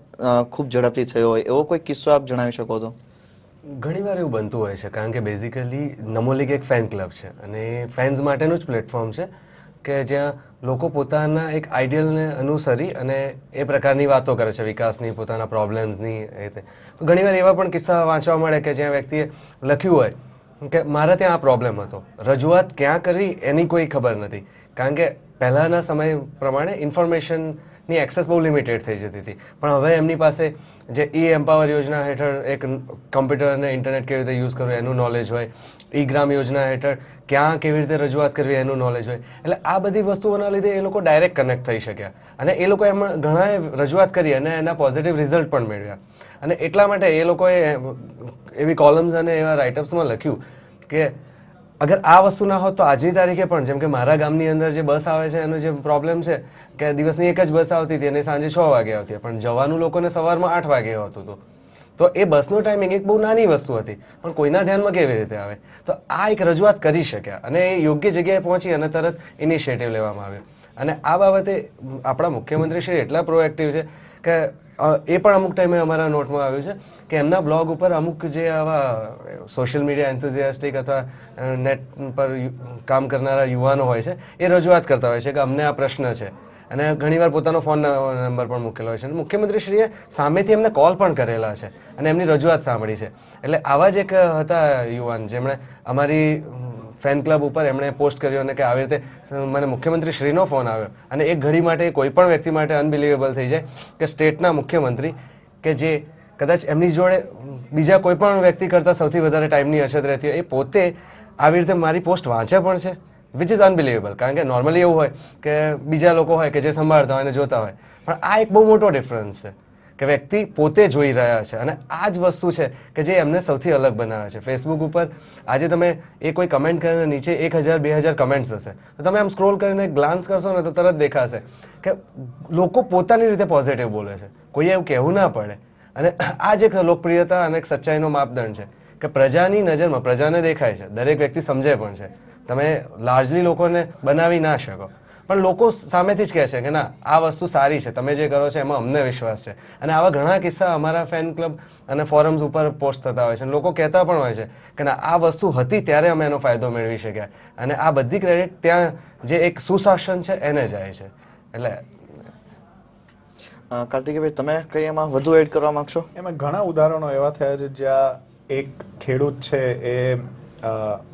ખૂબ ઝડપથી થયો હોય, એવો કોઈ કિસ્સો આપ જણાવી શકો તો? ઘણીવાર એવું બનતું હોય છે, કારણ કે બેઝિકલી નમો લીગ એક ફેન ક્લબ છે અને ફેન્સ માટેનું જ પ્લેટફોર્મ છે કે જ્યાં લોકો પોતાના એક આઈડિયલને અનુસરી અને એ પ્રકારની વાતો કરે છે, વિકાસની, પોતાના પ્રોબ્લેમ્સની એ રીતે. તો ઘણીવાર એવા પણ કિસ્સા વાંચવા મળે કે જ્યાં વ્યક્તિએ લખ્યું હોય કે મારા ત્યાં આ પ્રોબ્લેમ હતો, રજૂઆત ક્યાં કરવી એની કોઈ ખબર નથી, કારણ કે પહેલાંના સમય પ્રમાણે ઇન્ફોર્મેશનની એક્સેસ બહુ લિમિટેડ થઈ જતી હતી. પણ હવે એમની પાસે જે એમ્પાવર યોજના હેઠળ એક કમ્પ્યુટર અને ઇન્ટરનેટ કેવી રીતે યુઝ કરવું એનું નોલેજ હોય, ગ્રામ યોજના હેઠળ ક્યાં કેવી રીતે રજૂઆત કરવી એનું નોલેજ હોય. એટલે આ બધી વસ્તુઓના લીધે એ લોકો ડાયરેક્ટ કનેક્ટ થઈ શક્યા અને એ લોકો એમાં ઘણાએ રજૂઆત કરી અને એના પોઝિટિવ રિઝલ્ટ પણ મેળવ્યા. અને એટલા માટે એ લોકોએ એવી કોલમ્સ અને એવા રાઇટઅપ્સમાં લખ્યું કે અગર આ વસ્તુ ના હોત તો આજની તારીખે પણ, જેમ કે મારા ગામની અંદર જે બસ આવે છે એનો જે પ્રોબ્લેમ છે કે દિવસની એક જ બસ આવતી હતી અને સાંજે 6 વાગે આવતી, પણ જવાનું લોકોને સવારમાં 8 વાગે હોતું હતું. તો એ બસનો ટાઈમિંગ એક બહુ નાની વસ્તુ હતી, પણ કોઈના ધ્યાનમાં કેવી રીતે આવે? તો આ એક રજૂઆત કરી શક્યા અને એ યોગ્ય જગ્યાએ પહોંચી અને તરત ઇનિશિયેટિવ લેવામાં આવ્યો. અને આ બાબતે આપણા મુખ્યમંત્રી શ્રી એટલા પ્રોએક્ટિવ છે કે એ પણ અમુક ટાઈમે અમારા નોટમાં આવ્યું છે કે એમના બ્લોગ ઉપર અમુક જે આવા સોશિયલ મીડિયા એન્થુઝિયાસ્ટિક અથવા નેટ પર કામ કરનારા યુવાનો હોય છે એ રજૂઆત કરતા હોય છે કે અમને આ પ્રશ્ન છે અને ઘણીવાર પોતાનો ફોન નંબર પણ મૂકેલો હોય છે. અને મુખ્યમંત્રીશ્રીએ સામેથી એમને કોલ પણ કરેલા છે અને એમની રજૂઆત સાંભળી છે. એટલે આવા જ એક હતા યુવાન જેમણે અમારી ફેન ક્લબ ઉપર એમણે પોસ્ટ કર્યો અને કે આવી રીતે મને મુખ્યમંત્રીશ્રીનો ફોન આવ્યો. અને એક ઘડી માટે કોઈ પણ વ્યક્તિ માટે અનબિલિવેબલ થઈ જાય કે સ્ટેટના મુખ્યમંત્રી કે જે કદાચ એમની જોડે બીજા કોઈ પણ વ્યક્તિ કરતાં સૌથી વધારે ટાઈમની અછત રહેતી હોય, એ પોતે આવી રીતે મારી પોસ્ટ વાંચે પણ છે, વિચ ઇઝ અનબિલિવેબલ. કારણ કે નોર્મલી એવું હોય કે બીજા લોકો હોય કે જે સંભાળતા હોય અને જોતા હોય, પણ આ એક બહુ મોટો ડિફરન્સ છે કે વ્યક્તિ પોતે જોઈ રહ્યા છે. અને આ જ વસ્તુ છે કે જે એમને સૌથી અલગ બનાવે છે. ફેસબુક ઉપર આજે તમે એ કોઈ કમેન્ટ કરીને નીચે 1000-2000 કમેન્ટ્સ હશે, તો તમે આમ સ્ક્રોલ કરીને ગ્લાન્સ કરશો ને તો તરત દેખાશે કે લોકો પોતાની રીતે પોઝિટિવ બોલે છે, કોઈએ એવું કહેવું ના પડે. અને આ જ એક લોકપ્રિયતા અને એક સચ્ચાઈનો માપદંડ છે કે પ્રજાની નજરમાં પ્રજાને દેખાય છે, દરેક વ્યક્તિ સમજે પણ છે. તમે લાર્જલી લોકોને બનાવી ના શકો, પણ લોકો સામેથી જ કહે છે કે ના આ વસ્તુ સારી છે, તમે જે કરો છો એમાં અમને વિશ્વાસ છે. અને આવા ઘણા કિસ્સા અમારા ફેન ક્લબ અને ફોરમ્સ ઉપર પોસ્ટ થતા હોય છે. લોકો કહેતા પણ હોય છે કે ના આ વસ્તુ હતી ત્યારે અમે એનો ફાયદો મેળવી શક્યા. અને આ બધી ક્રેડિટ ત્યાં જે એક સુશાસન છે એને જાય છે. એટલે કાર્તિકભાઈ, તમે કંઈ એમાં વધુ એડ કરવા માંગશો? એમાં ઘણા ઉદાહરણો એવા થયા છે જ્યાં એક ખેડૂત છે એ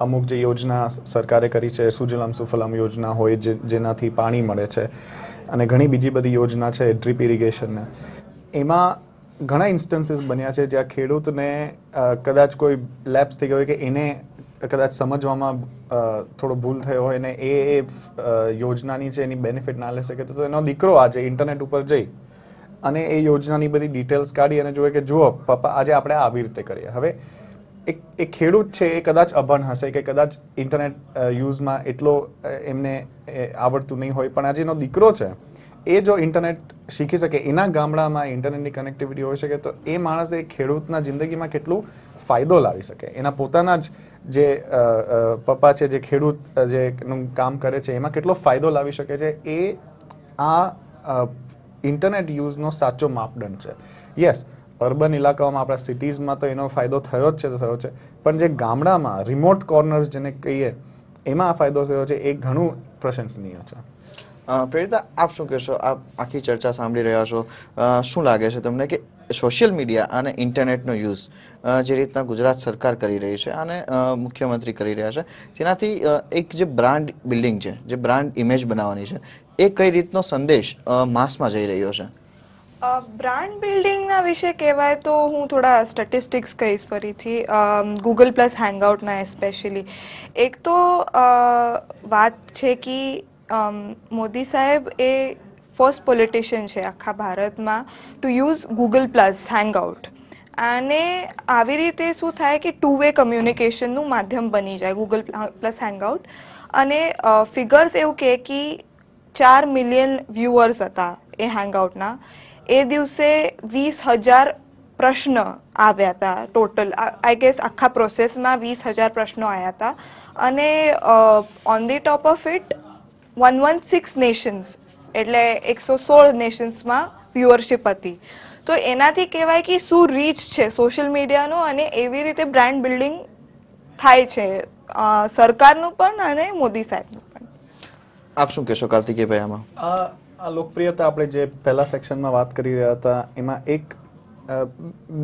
અમુક જે યોજના સરકારે કરી છે, સુજલામ સુફલામ યોજના હોય જેનાથી પાણી મળે છે, અને ઘણી બીજી બધી યોજના છે ડ્રીપ ઇરિગેશનને, એમાં ઘણા ઇન્સ્ટન્સીસ બન્યા છે જ્યાં ખેડૂતને કદાચ કોઈ લેપ્સ થઈ ગયો હોય કે એને કદાચ સમજવામાં થોડો ભૂલ થયો હોય ને એ યોજનાની છે એની બેનિફિટ ના લઈ શકે, તો એનો દીકરો આજે ઇન્ટરનેટ ઉપર જઈ અને એ યોજનાની બધી ડિટેલ્સ કાઢી અને જોવે કે જુઓ પપ્પા આજે આપણે આવી રીતે કરીએ. હવે એક ખેડૂત છે એ કદાચ અભણ હશે કે કદાચ ઇન્ટરનેટ યુઝમાં એટલો એમને આવડતું નહીં હોય, પણ આજે એનો દીકરો છે એ જો ઇન્ટરનેટ શીખી શકે, એના ગામડામાં ઇન્ટરનેટની કનેક્ટિવિટી હોઈ શકે, તો એ માણસ એ ખેડૂતના જિંદગીમાં કેટલું ફાયદો લાવી શકે. એના પોતાના જ જે પપ્પા છે જે ખેડૂત જેનું કામ કરે છે એમાં કેટલો ફાયદો લાવી શકે છે, એ આ ઇન્ટરનેટ યુઝનો સાચો માપદંડ છે. યસ, અર્બન ઇલાકાઓમાં આપણા સિટીઝમાં તો એનો ફાયદો થયો જ છે તો થયો છે, પણ જે ગામડામાં રિમોટ કોર્નર્સ જેને કહીએ એમાં આ ફાયદો થયો છે એ ઘણું પ્રશંસનીય છે. પ્રેરિતા, આપ શું કહેશો? આપ આખી ચર્ચા સાંભળી રહ્યા છો, શું લાગે છે તમને કે સોશિયલ મીડિયા અને ઇન્ટરનેટનો યુઝ જે રીતના ગુજરાત સરકાર કરી રહી છે અને મુખ્યમંત્રી કરી રહ્યા છે, તેનાથી એક જે બ્રાન્ડ બિલ્ડિંગ છે, જે બ્રાન્ડ ઇમેજ બનાવવાની છે, એ કઈ રીતનો સંદેશ માસમાં જઈ રહ્યો છે? બ્રાન્ડ બિલ્ડિંગના વિશે કહેવાય તો હું થોડા સ્ટેટિસ્ટિક્સ કહીશ ફરીથી, ગૂગલ પ્લસ હેંગઆઉટના એસ્પેશિયલી. એક તો વાત છે કે મોદી સાહેબ એ ફર્સ્ટ પોલિટિશિયન છે આખા ભારતમાં to use Google plus hangout. અને આવી રીતે શું થાય કે ટુ વે કમ્યુનિકેશનનું માધ્યમ બની જાય ગૂગલ પ્લસ હેંગઆઉટ. અને ફિગર્સ એવું કહે કે 4 મિલિયન વ્યુઅર્સ હતા એ હેંગઆઉટના, એ દિવસે 20,000 પ્રશ્ન આવ્યા હતા ટોટલ. આઈ ગેસ આખા પ્રોસેસમાં 20,000 પ્રશ્નો આવ્યા હતા. અને on the top of it 116 Nations એટલે 116 નેશન્સમાં વ્યુઅરશિપ હતી. તો એનાથી કહેવાય કે શું રીચ છે સોશિયલ મીડિયાનો, અને એવી રીતે બ્રાન્ડ બિલ્ડિંગ થાય છે સરકારનું પણ અને મોદી સાહેબનું પણ. આપ શું કહેશો કાર્તિકેયભાઈ આમાં? આ લોકપ્રિયતા આપણે જે પહેલા સેક્શનમાં વાત કરી રહ્યા હતા એમાં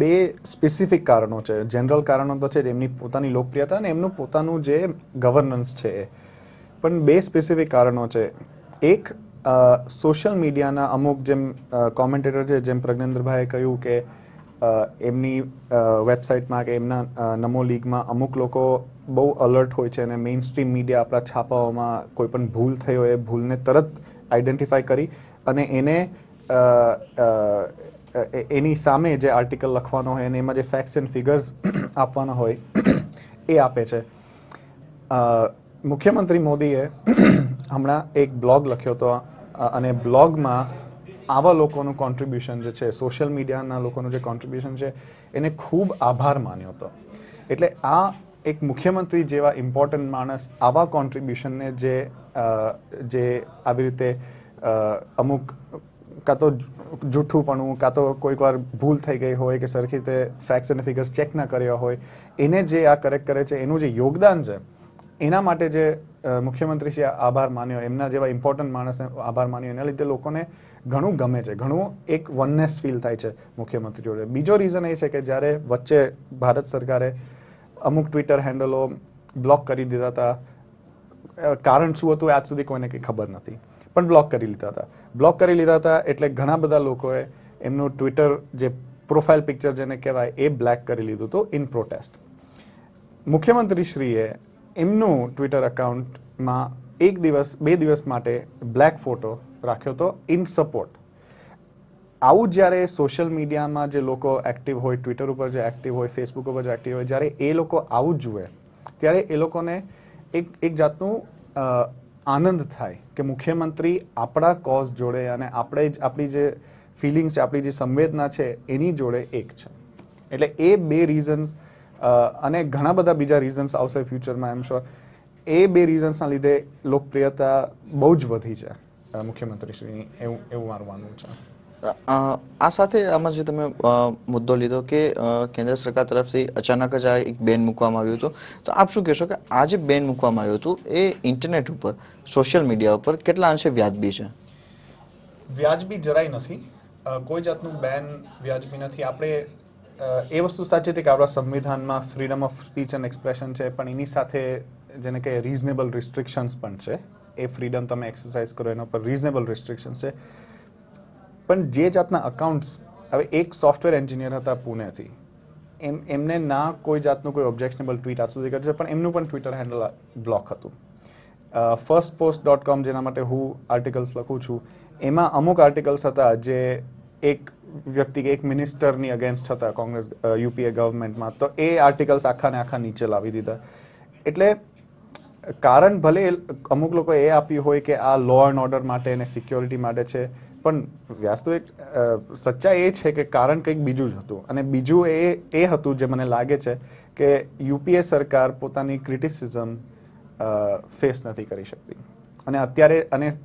બે સ્પેસિફિક કારણો છે. જનરલ કારણો તો છે જ એમની પોતાની લોકપ્રિયતા અને એમનું પોતાનું જે ગવર્નન્સ છે એ, પણ બે સ્પેસિફિક કારણો છે. એક સોશિયલ મીડિયાના અમુક જેમ કોમેન્ટેટર છે, જેમ પ્રજ્ઞેન્દ્રભાઈએ કહ્યું કે એમની વેબસાઇટમાં કે એમના નમો લીગમાં અમુક લોકો બહુ અલર્ટ હોય છે અને મેઇન સ્ટ્રીમ મીડિયા આપણા છાપાઓમાં કોઈ પણ ભૂલ થઈ હોય એ ભૂલને તરત આઈડેન્ટિફાઈ કરી અને એને એની સામે જે આર્ટિકલ લખવાનો હોય અને એમાં જે ફેક્ટ્સ એન્ડ ફિગર્સ આપવાના હોય એ આપે છે. મુખ્યમંત્રી મોદીએ હમણાં એક બ્લોગ લખ્યો હતો અને બ્લોગમાં આવા લોકોનું કોન્ટ્રીબ્યુશન જે છે, સોશિયલ મીડિયાના લોકોનું જે કોન્ટ્રીબ્યુશન છે એને ખૂબ આભાર માન્યો હતો. એટલે આ એક મુખ્યમંત્રી જેવા ઇમ્પોર્ટન્ટ માણસ આવા કોન્ટ્રીબ્યુશનને જે આવી રીતે અમુક કાં તો જૂઠુંપણું કાં તો કોઈક વાર ભૂલ થઈ ગઈ હોય કે સરખી રીતે ફેક્ટ્સ અને ફિગર્સ ચેક ના કર્યા હોય એને જે આ કરેક્ટ કરે છે એનું જે યોગદાન છે એના માટે જે મુખ્યમંત્રીશ્રીએ આભાર માન્યો, એમના જેવા ઇમ્પોર્ટન્ટ માણસને આભાર માન્યો, એના લીધે લોકોને ઘણું ગમે છે, ઘણું એક વનનેસ ફીલ થાય છે મુખ્યમંત્રી જોડે. બીજો રીઝન એ છે કે જ્યારે વચ્ચે ભારત સરકારે અમુક ટ્વિટર હેન્ડલો બ્લોક કરી દીધા હતા, કારણ શું હતું આજ સુધી કોઈને કંઈ ખબર નથી, પણ બ્લોક કરી લીધા હતા. એટલે ઘણા બધા લોકોએ એમનું ટ્વિટર જે પ્રોફાઇલ પિક્ચર જેને કહેવાય એ બ્લેક કરી લીધું હતું ઇન પ્રોટેસ્ટ. મુખ્યમંત્રીશ્રીએ એમનું ટ્વિટર એકાઉન્ટમાં બે દિવસ માટે બ્લેક ફોટો રાખ્યો હતો ઇન સપોર્ટ. આવું જ્યારે સોશિયલ મીડિયામાં જે લોકો એક્ટિવ હોય, ટ્વિટર ઉપર જે એક્ટિવ હોય, ફેસબુક ઉપર જે એક્ટિવ હોય, જ્યારે એ લોકો આવું જ જુએ ત્યારે એ લોકોને એક જાતનું આનંદ થાય કે મુખ્યમંત્રી આપણા કોઝ જોડે અને આપણી જે ફિલિંગ્સ છે, આપણી જે સંવેદના છે એની જોડે એક છે. એટલે એ બે રીઝન્સ અને ઘણા બધા બીજા રીઝન્સ આવશે ફ્યુચરમાં એમ શ્યોર. એ બે રીઝન્સના લીધે લોકપ્રિયતા બહુ જ વધી છે મુખ્યમંત્રીશ્રીની, એવું મારું માનવું છે. આ સાથે આમાં જે તમે મુદ્દો લીધો કે કેન્દ્ર સરકાર તરફથી અચાનક જ આ એક બેન મૂકવામાં આવ્યું હતું, તો આપ શું કહેશો કે આ જે બેન મૂકવામાં આવ્યું હતું એ ઇન્ટરનેટ ઉપર, સોશિયલ મીડિયા ઉપર કેટલા અંશે વ્યાજબી છે? વ્યાજબી જરાય નથી. કોઈ જાતનું બેન વ્યાજબી નથી. આપણે એ વસ્તુ સાચી છે કે આપણા સંવિધાનમાં freedom of speech and expression છે, પણ એની સાથે જેને કે રીઝનેબલ રિસ્ટ્રિક્શન્સ પણ છે. એ ફ્રીડમ તમે એક્સરસાઇઝ કરો એના પર રીઝનેબલ રિસ્ટ્રિક્શન્સ છે. પણ જે જાતના અકાઉન્ટ્સ, હવે એક સોફ્ટવેર એન્જિનિયર હતા પુણેથી, એમને ના કોઈ જાતનું કોઈ ઓબ્જેક્શનેબલ ટ્વીટ આજ સુધી કર્યું છે, પણ એમનું પણ ટ્વિટર હેન્ડલ બ્લોક હતું. firstpost.com જેના માટે હું આર્ટિકલ્સ લખું છું, એમાં અમુક આર્ટિકલ્સ હતા જે એક વ્યક્તિ એક મિનિસ્ટરની અગેન્સ્ટ હતા કોંગ્રેસ યુપીએ ગવર્મેન્ટમાં, તો એ આર્ટિકલ્સ આખા ને આખા નીચે લાવી દીધા. એટલે કારણ ભલે અમુક લોકો એ આપ્યું હોય કે આ લો એન્ડ ઓર્ડર માટે અને સિક્યોરિટી માટે છે, પણ વાસ્તવિક સચ્ચાઈ એ છે કે કારણ કંઈક બીજું જ હતું. અને બીજું એ હતું જે મને લાગે છે કે યુપીએ સરકાર પોતાની ક્રિટિસિઝમ ફેસ નથી કરી શકતી. અને અત્યારે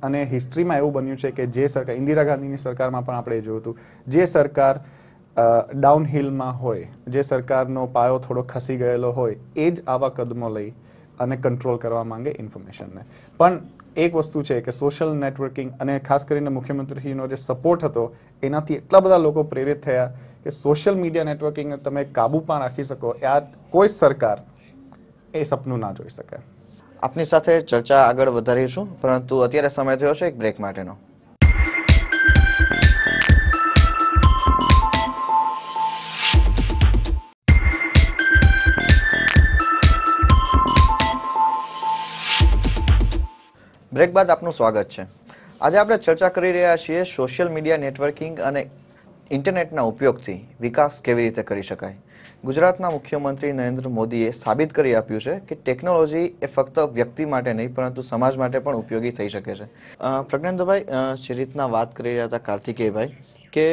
અને હિસ્ટ્રીમાં એવું બન્યું છે કે જે સરકાર, ઇન્દિરા ગાંધીની સરકારમાં પણ આપણે જોયું હતું, જે સરકાર ડાઉનહિલમાં હોય, જે સરકારનો પાયો થોડો ખસી ગયેલો હોય, એ જ આવા કદમો લઈ અને કંટ્રોલ કરવા માંગે ઇન્ફોર્મેશનને. પણ એક વસ્તુ છે કે સોશિયલ નેટવર્કિંગ અને ખાસ કરીને મુખ્યમંત્રીનો જે સપોર્ટ હતો એનાથી એટલા બધા લોકો પ્રેરિત થયા કે સોશિયલ મીડિયા નેટવર્કિંગને તમે કાબૂમાં રાખી શકો, આ કોઈ સરકાર એ સપનું ના જોઈ શકે. આપની સાથે ચર્ચા આગળ વધારીશું, પરંતુ અત્યારે સમય થયો છે એક બ્રેક માટેનો. બ્રેક બાદ આપનું સ્વાગત છે. આજે આપણે ચર્ચા કરી રહ્યા છીએ સોશિયલ મીડિયા નેટવર્કિંગ અને ઇન્ટરનેટના ઉપયોગથી વિકાસ કેવી રીતે કરી શકાય? ગુજરાતના મુખ્યમંત્રી નરેન્દ્ર મોદીએ સાબિત કરી આપ્યું છે કે ટેકનોલોજી એ ફક્ત વ્યક્તિ માટે નહીં પરંતુ સમાજ માટે પણ ઉપયોગી થઈ શકે છે. પ્રજ્ઞેન્દ્રભાઈ, જે રીતના વાત કરી રહ્યા હતા કાર્તિકેયભાઈ કે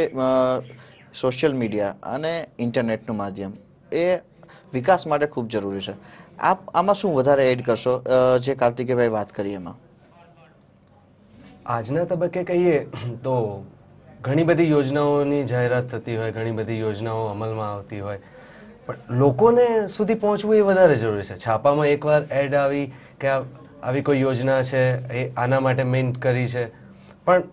સોશિયલ મીડિયા અને ઇન્ટરનેટનું માધ્યમ એ વિકાસ માટે ખૂબ જરૂરી છે. આપ આમાં શું વધારે એડ કરશો જે કાર્તિકેયભાઈ વાત કરી એમાં? આજના તબક્કે કહીએ તો ઘણી બધી યોજનાઓની જાહેરાત થતી હોય, ઘણી બધી યોજનાઓ અમલમાં આવતી હોય, પણ લોકોને સુધી પહોંચવું એ વધારે જરૂરી છે. છાપામાં એકવાર એડ આવી કે આવી કોઈ યોજના છે, એ આના માટે મેન્ટ કરી છે, પણ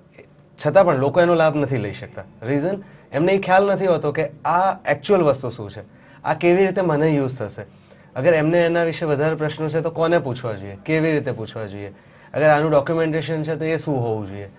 છતાં પણ લોકો એનો લાભ નથી લઈ શકતા. રીઝન, એમને એ ખ્યાલ નથી હોતો કે આ એકચ્યુઅલ વસ્તુ શું છે, આ કેવી રીતે મને યુઝ થશે. અગર એમને એના વિશે વધારે પ્રશ્નો છે તો કોને પૂછવા જોઈએ, કેવી રીતે પૂછવા જોઈએ, અગર આનું ડોક્યુમેન્ટેશન છે તો એ શું હોવું જોઈએ.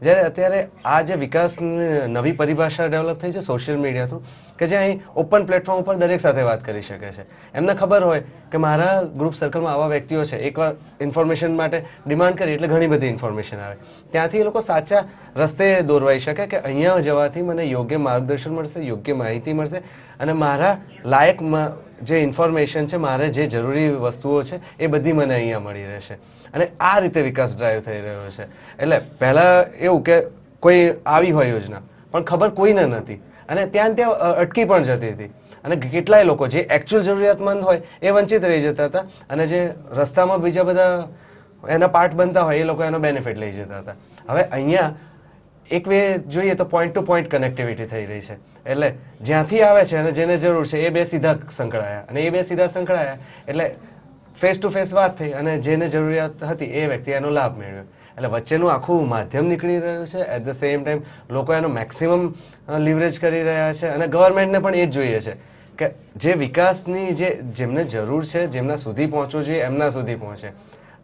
જ્યારે અત્યારે આ જે વિકાસની નવી પરિભાષા ડેવલપ થઈ છે સોશિયલ મીડિયા થ્રુ, કે જે અહીં ઓપન પ્લેટફોર્મ ઉપર દરેક સાથે વાત કરી શકે છે. એમને ખબર હોય કે મારા ગ્રુપ સર્કલમાં આવા વ્યક્તિઓ છે, એકવાર ઇન્ફોર્મેશન માટે ડિમાન્ડ કરી એટલે ઘણી બધી ઇન્ફોર્મેશન આવે. ત્યાંથી એ લોકો સાચા રસ્તે દોરવાઈ શકે કે અહીંયા જવાથી મને યોગ્ય માર્ગદર્શન મળશે, યોગ્ય માહિતી મળશે અને મારા લાયક જે ઇન્ફોર્મેશન છે, મારે જે જરૂરી વસ્તુઓ છે એ બધી મને અહીંયા મળી રહેશે. અને આ રીતે વિકાસ ડ્રાઈવ થઈ રહ્યો છે. એટલે પહેલાં એવું કે કોઈ આવી હોય યોજના પણ ખબર કોઈને નથી અને ત્યાં અટકી પણ જતી હતી અને કેટલાય લોકો જે એકચ્યુઅલ જરૂરિયાતમંદ હોય એ વંચિત રહી જતા હતા અને જે રસ્તામાં બીજા બધા એના પાર્ટ બનતા હોય એ લોકો એનો બેનિફિટ લઈ જતા હતા. હવે અહીંયા એક વે જોઈએ તો પોઈન્ટ ટુ પોઈન્ટ કનેક્ટિવિટી થઈ રહી છે. એટલે જ્યાંથી આવે છે અને જેને જરૂર છે એ બે સીધા સંકળાયા અને એ બે સીધા સંકળાયા એટલે ફેસ ટુ ફેસ વાત થઈ અને જેને જરૂરિયાત હતી એ વ્યક્તિ એનો લાભ મેળવ્યો. એટલે વચ્ચેનું આખું માધ્યમ નીકળી રહ્યું છે. એટ ધ સેમ ટાઈમ લોકો એનો મેક્સિમમ લીવરેજ કરી રહ્યા છે અને ગવર્મેન્ટને પણ એ જ જોઈએ છે કે જે વિકાસની જેમને જરૂર છે, જેમના સુધી પહોંચવું જોઈએ એમના સુધી પહોંચે.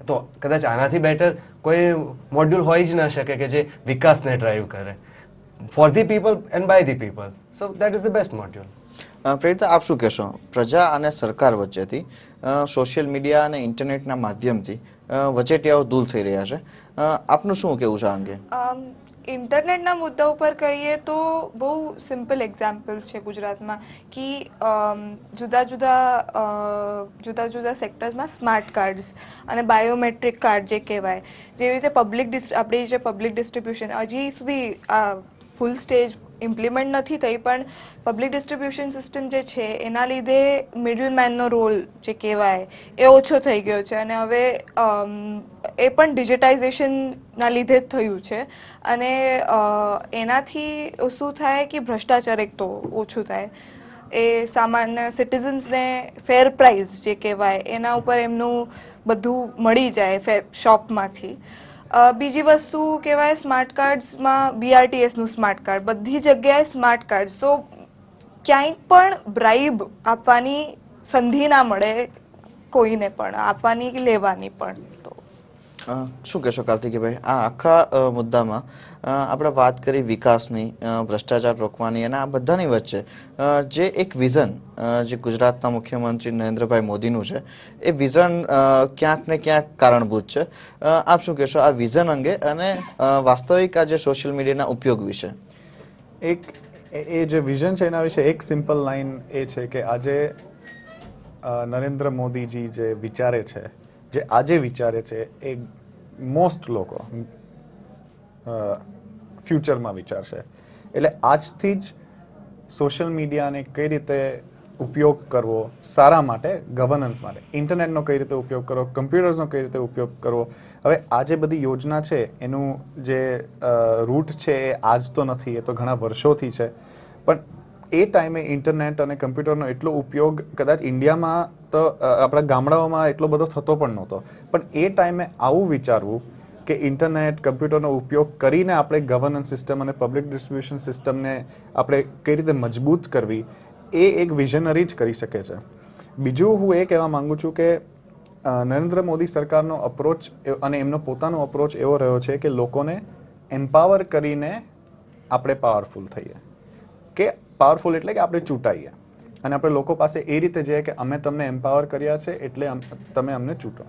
તો કદાચ આનાથી બેટર કોઈ મોડ્યુલ હોઈ જ ના શકે કે જે વિકાસને ડ્રાઈવ કરે. For the people and by the people. So that is the best module. Prerita, આપ શું કહેશો? પ્રજા અને સરકાર વચ્ચેથી સોશિયલ મીડિયા અને ઇન્ટરનેટના માધ્યમથી વચેટિયાઓ દૂર થઈ રહ્યા છે. આપનું શું કહેવું છે આ અંગે? ઇન્ટરનેટના મુદ્દા ઉપર કહીએ તો બહુ સિમ્પલ એક્ઝામ્પલ છે ગુજરાતમાં કે જુદા જુદા સેક્ટર્સમાં સ્માર્ટ કાર્ડ્સ અને બાયોમેટ્રિક કાર્ડ જે કહેવાય, જેવી રીતે આપણી જે પબ્લિક ડિસ્ટ્રીબ્યુશન હજી સુધી ફૂલ સ્ટેજ ઇમ્પ્લિમેન્ટ નથી થઈ, પણ પબ્લિક ડિસ્ટ્રીબ્યુશન સિસ્ટમ જે છે એના લીધે મિડલ મેનનો રોલ જે કહેવાય એ ઓછો થઈ ગયો છે અને હવે એ પણ ડિજિટાઇઝેશનના લીધે જ થયું છે. અને એનાથી શું થાય કે ભ્રષ્ટાચાર એક તો ઓછું થાય, એ સામાન્ય સિટીઝન્સને ફેર પ્રાઇસ જે કહેવાય એના ઉપર એમનું બધું મળી જાય શોપમાંથી. બીજી વસ્તુ કહેવાય સ્માર્ટ કાર્ડ્સમાં BRTSનું સ્માર્ટ કાર્ડ, બધી જગ્યાએ સ્માર્ટ કાર્ડ્સ, તો ક્યાંય પણ બ્રાઇબ આપવાની સંધિ ના મળે કોઈને પણ, આપવાની કે લેવાની પણ. શું કહેશો કાર્તિકેયભાઈ? આ આખા મુદ્દામાં આપણે વાત કરી વિકાસની, ભ્રષ્ટાચાર રોકવાની અને આ બધાની વચ્ચે જે એક વિઝન જે ગુજરાતના મુખ્યમંત્રી નરેન્દ્રભાઈ મોદીનું છે એ વિઝન ક્યાંક ને ક્યાંક કારણભૂત છે. આપ શું કહેશો આ વિઝન અંગે અને વાસ્તવિક આ જે સોશિયલ મીડિયાના ઉપયોગ વિશે? એ જે વિઝન છે એના વિશે એક સિમ્પલ લાઈન એ છે કે આજે નરેન્દ્ર મોદીજી જે વિચારે છે, જે આજે વિચારે છે, એ મોસ્ટ લોકો ફ્યુચરમાં વિચારશે. એટલે આજથી જ સોશિયલ મીડિયાને કઈ રીતે ઉપયોગ કરવો સારા માટે, ગવર્નન્સ માટે, ઇન્ટરનેટનો કઈ રીતે ઉપયોગ કરવો, કમ્પ્યુટર્સનો કઈ રીતે ઉપયોગ કરવો. હવે આ જે બધી યોજના છે એનું જે રૂટ છે એ આજ તો નથી, એ તો ઘણા વર્ષોથી છે. પણ એ ટાઈમે ઇન્ટરનેટ અને કમ્પ્યુટરનો એટલો ઉપયોગ કદાચ ઇન્ડિયામાં તો આપણા ગામડાઓમાં એટલો બધો થતો પણ નહોતો. પણ એ ટાઈમે આવું વિચારવું કે ઇન્ટરનેટ, કમ્પ્યુટરનો ઉપયોગ કરીને આપણે ગવર્નન્સ સિસ્ટમ અને પબ્લિક ડિસ્ટ્રીબ્યુશન સિસ્ટમને આપણે કઈ રીતે મજબૂત કરવી, એ એક વિઝનરી જ કરી શકે છે. બીજું હું એ કહેવા માંગુ છું કે નરેન્દ્ર મોદી સરકારનો અપ્રોચ અને એમનો પોતાનો અપ્રોચ એવો રહ્યો છે કે લોકોને એમ્પાવર કરીને આપણે પાવરફુલ થઈએ. કે પાવરફુલ એટલે કે આપણે ચૂંટાઈએ અને આપણે લોકો પાસે એ રીતે જઈએ કે અમે તમને એમ્પાવર કર્યા છે એટલે તમે અમને ચૂંટો.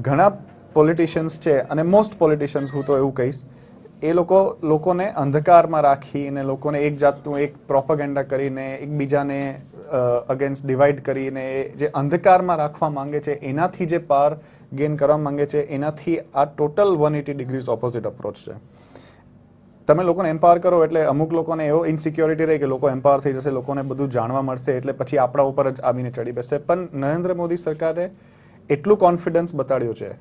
ઘણા પોલિટિશિયન્સ છે અને મોસ્ટ પોલિટિશિયન્સ, હું તો એવું કહીશ, એ લોકોને અંધકારમાં રાખીને લોકોને એક જાતનું એક પ્રોપેગેન્ડા કરીને એકબીજાને અગેન્સ્ટ ડિવાઈડ કરીને જે અંધકારમાં રાખવા માંગે છે એનાથી જે પાવર ગેઇન કરવા માંગે છે એનાથી આ ટોટલ 180 ડિગ્રીઝ ઓપોઝિટ અપ્રોચ છે. તમે લોકોને એમ્પાવર કરો એટલે અમુક લોકોને એવો ઇન્સિક્યોરિટી રહે કે લોકો એમ્પાવર થઈ જશે, લોકોને બધું જાણવા મળશે એટલે પછી આપણા ઉપર જ આવીને ચડી બેસે. પણ નરેન્દ્ર મોદી સરકારે એટલું કોન્ફિડન્સ બતાડ્યું છે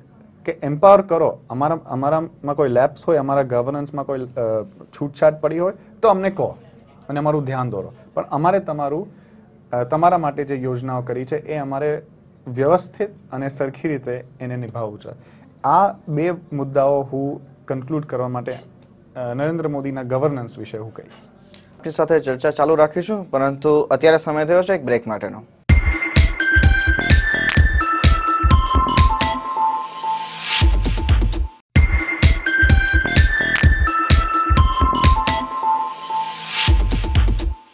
કે એમ્પાવર કરો, અમારામાં કોઈ લેપ્સ હોય, અમારા ગવર્નન્સમાં કોઈ છૂટછાટ પડી હોય તો અમને કહો અને અમારું ધ્યાન દોરો, પણ અમારે તમારા માટે જે યોજનાઓ કરી છે એ અમારે વ્યવસ્થિત અને સરખી રીતે એને નિભાવવું છે. આ બે મુદ્દાઓ હું કન્ક્લુડ કરવા માટે નરેન્દ્ર મોદીના ગવર્નન્સ વિશે હું કહીશ. આપણી સાથે ચર્ચા ચાલુ રાખીશું, પરંતુ અત્યારે સમય થયો છે એક બ્રેક માટેનો.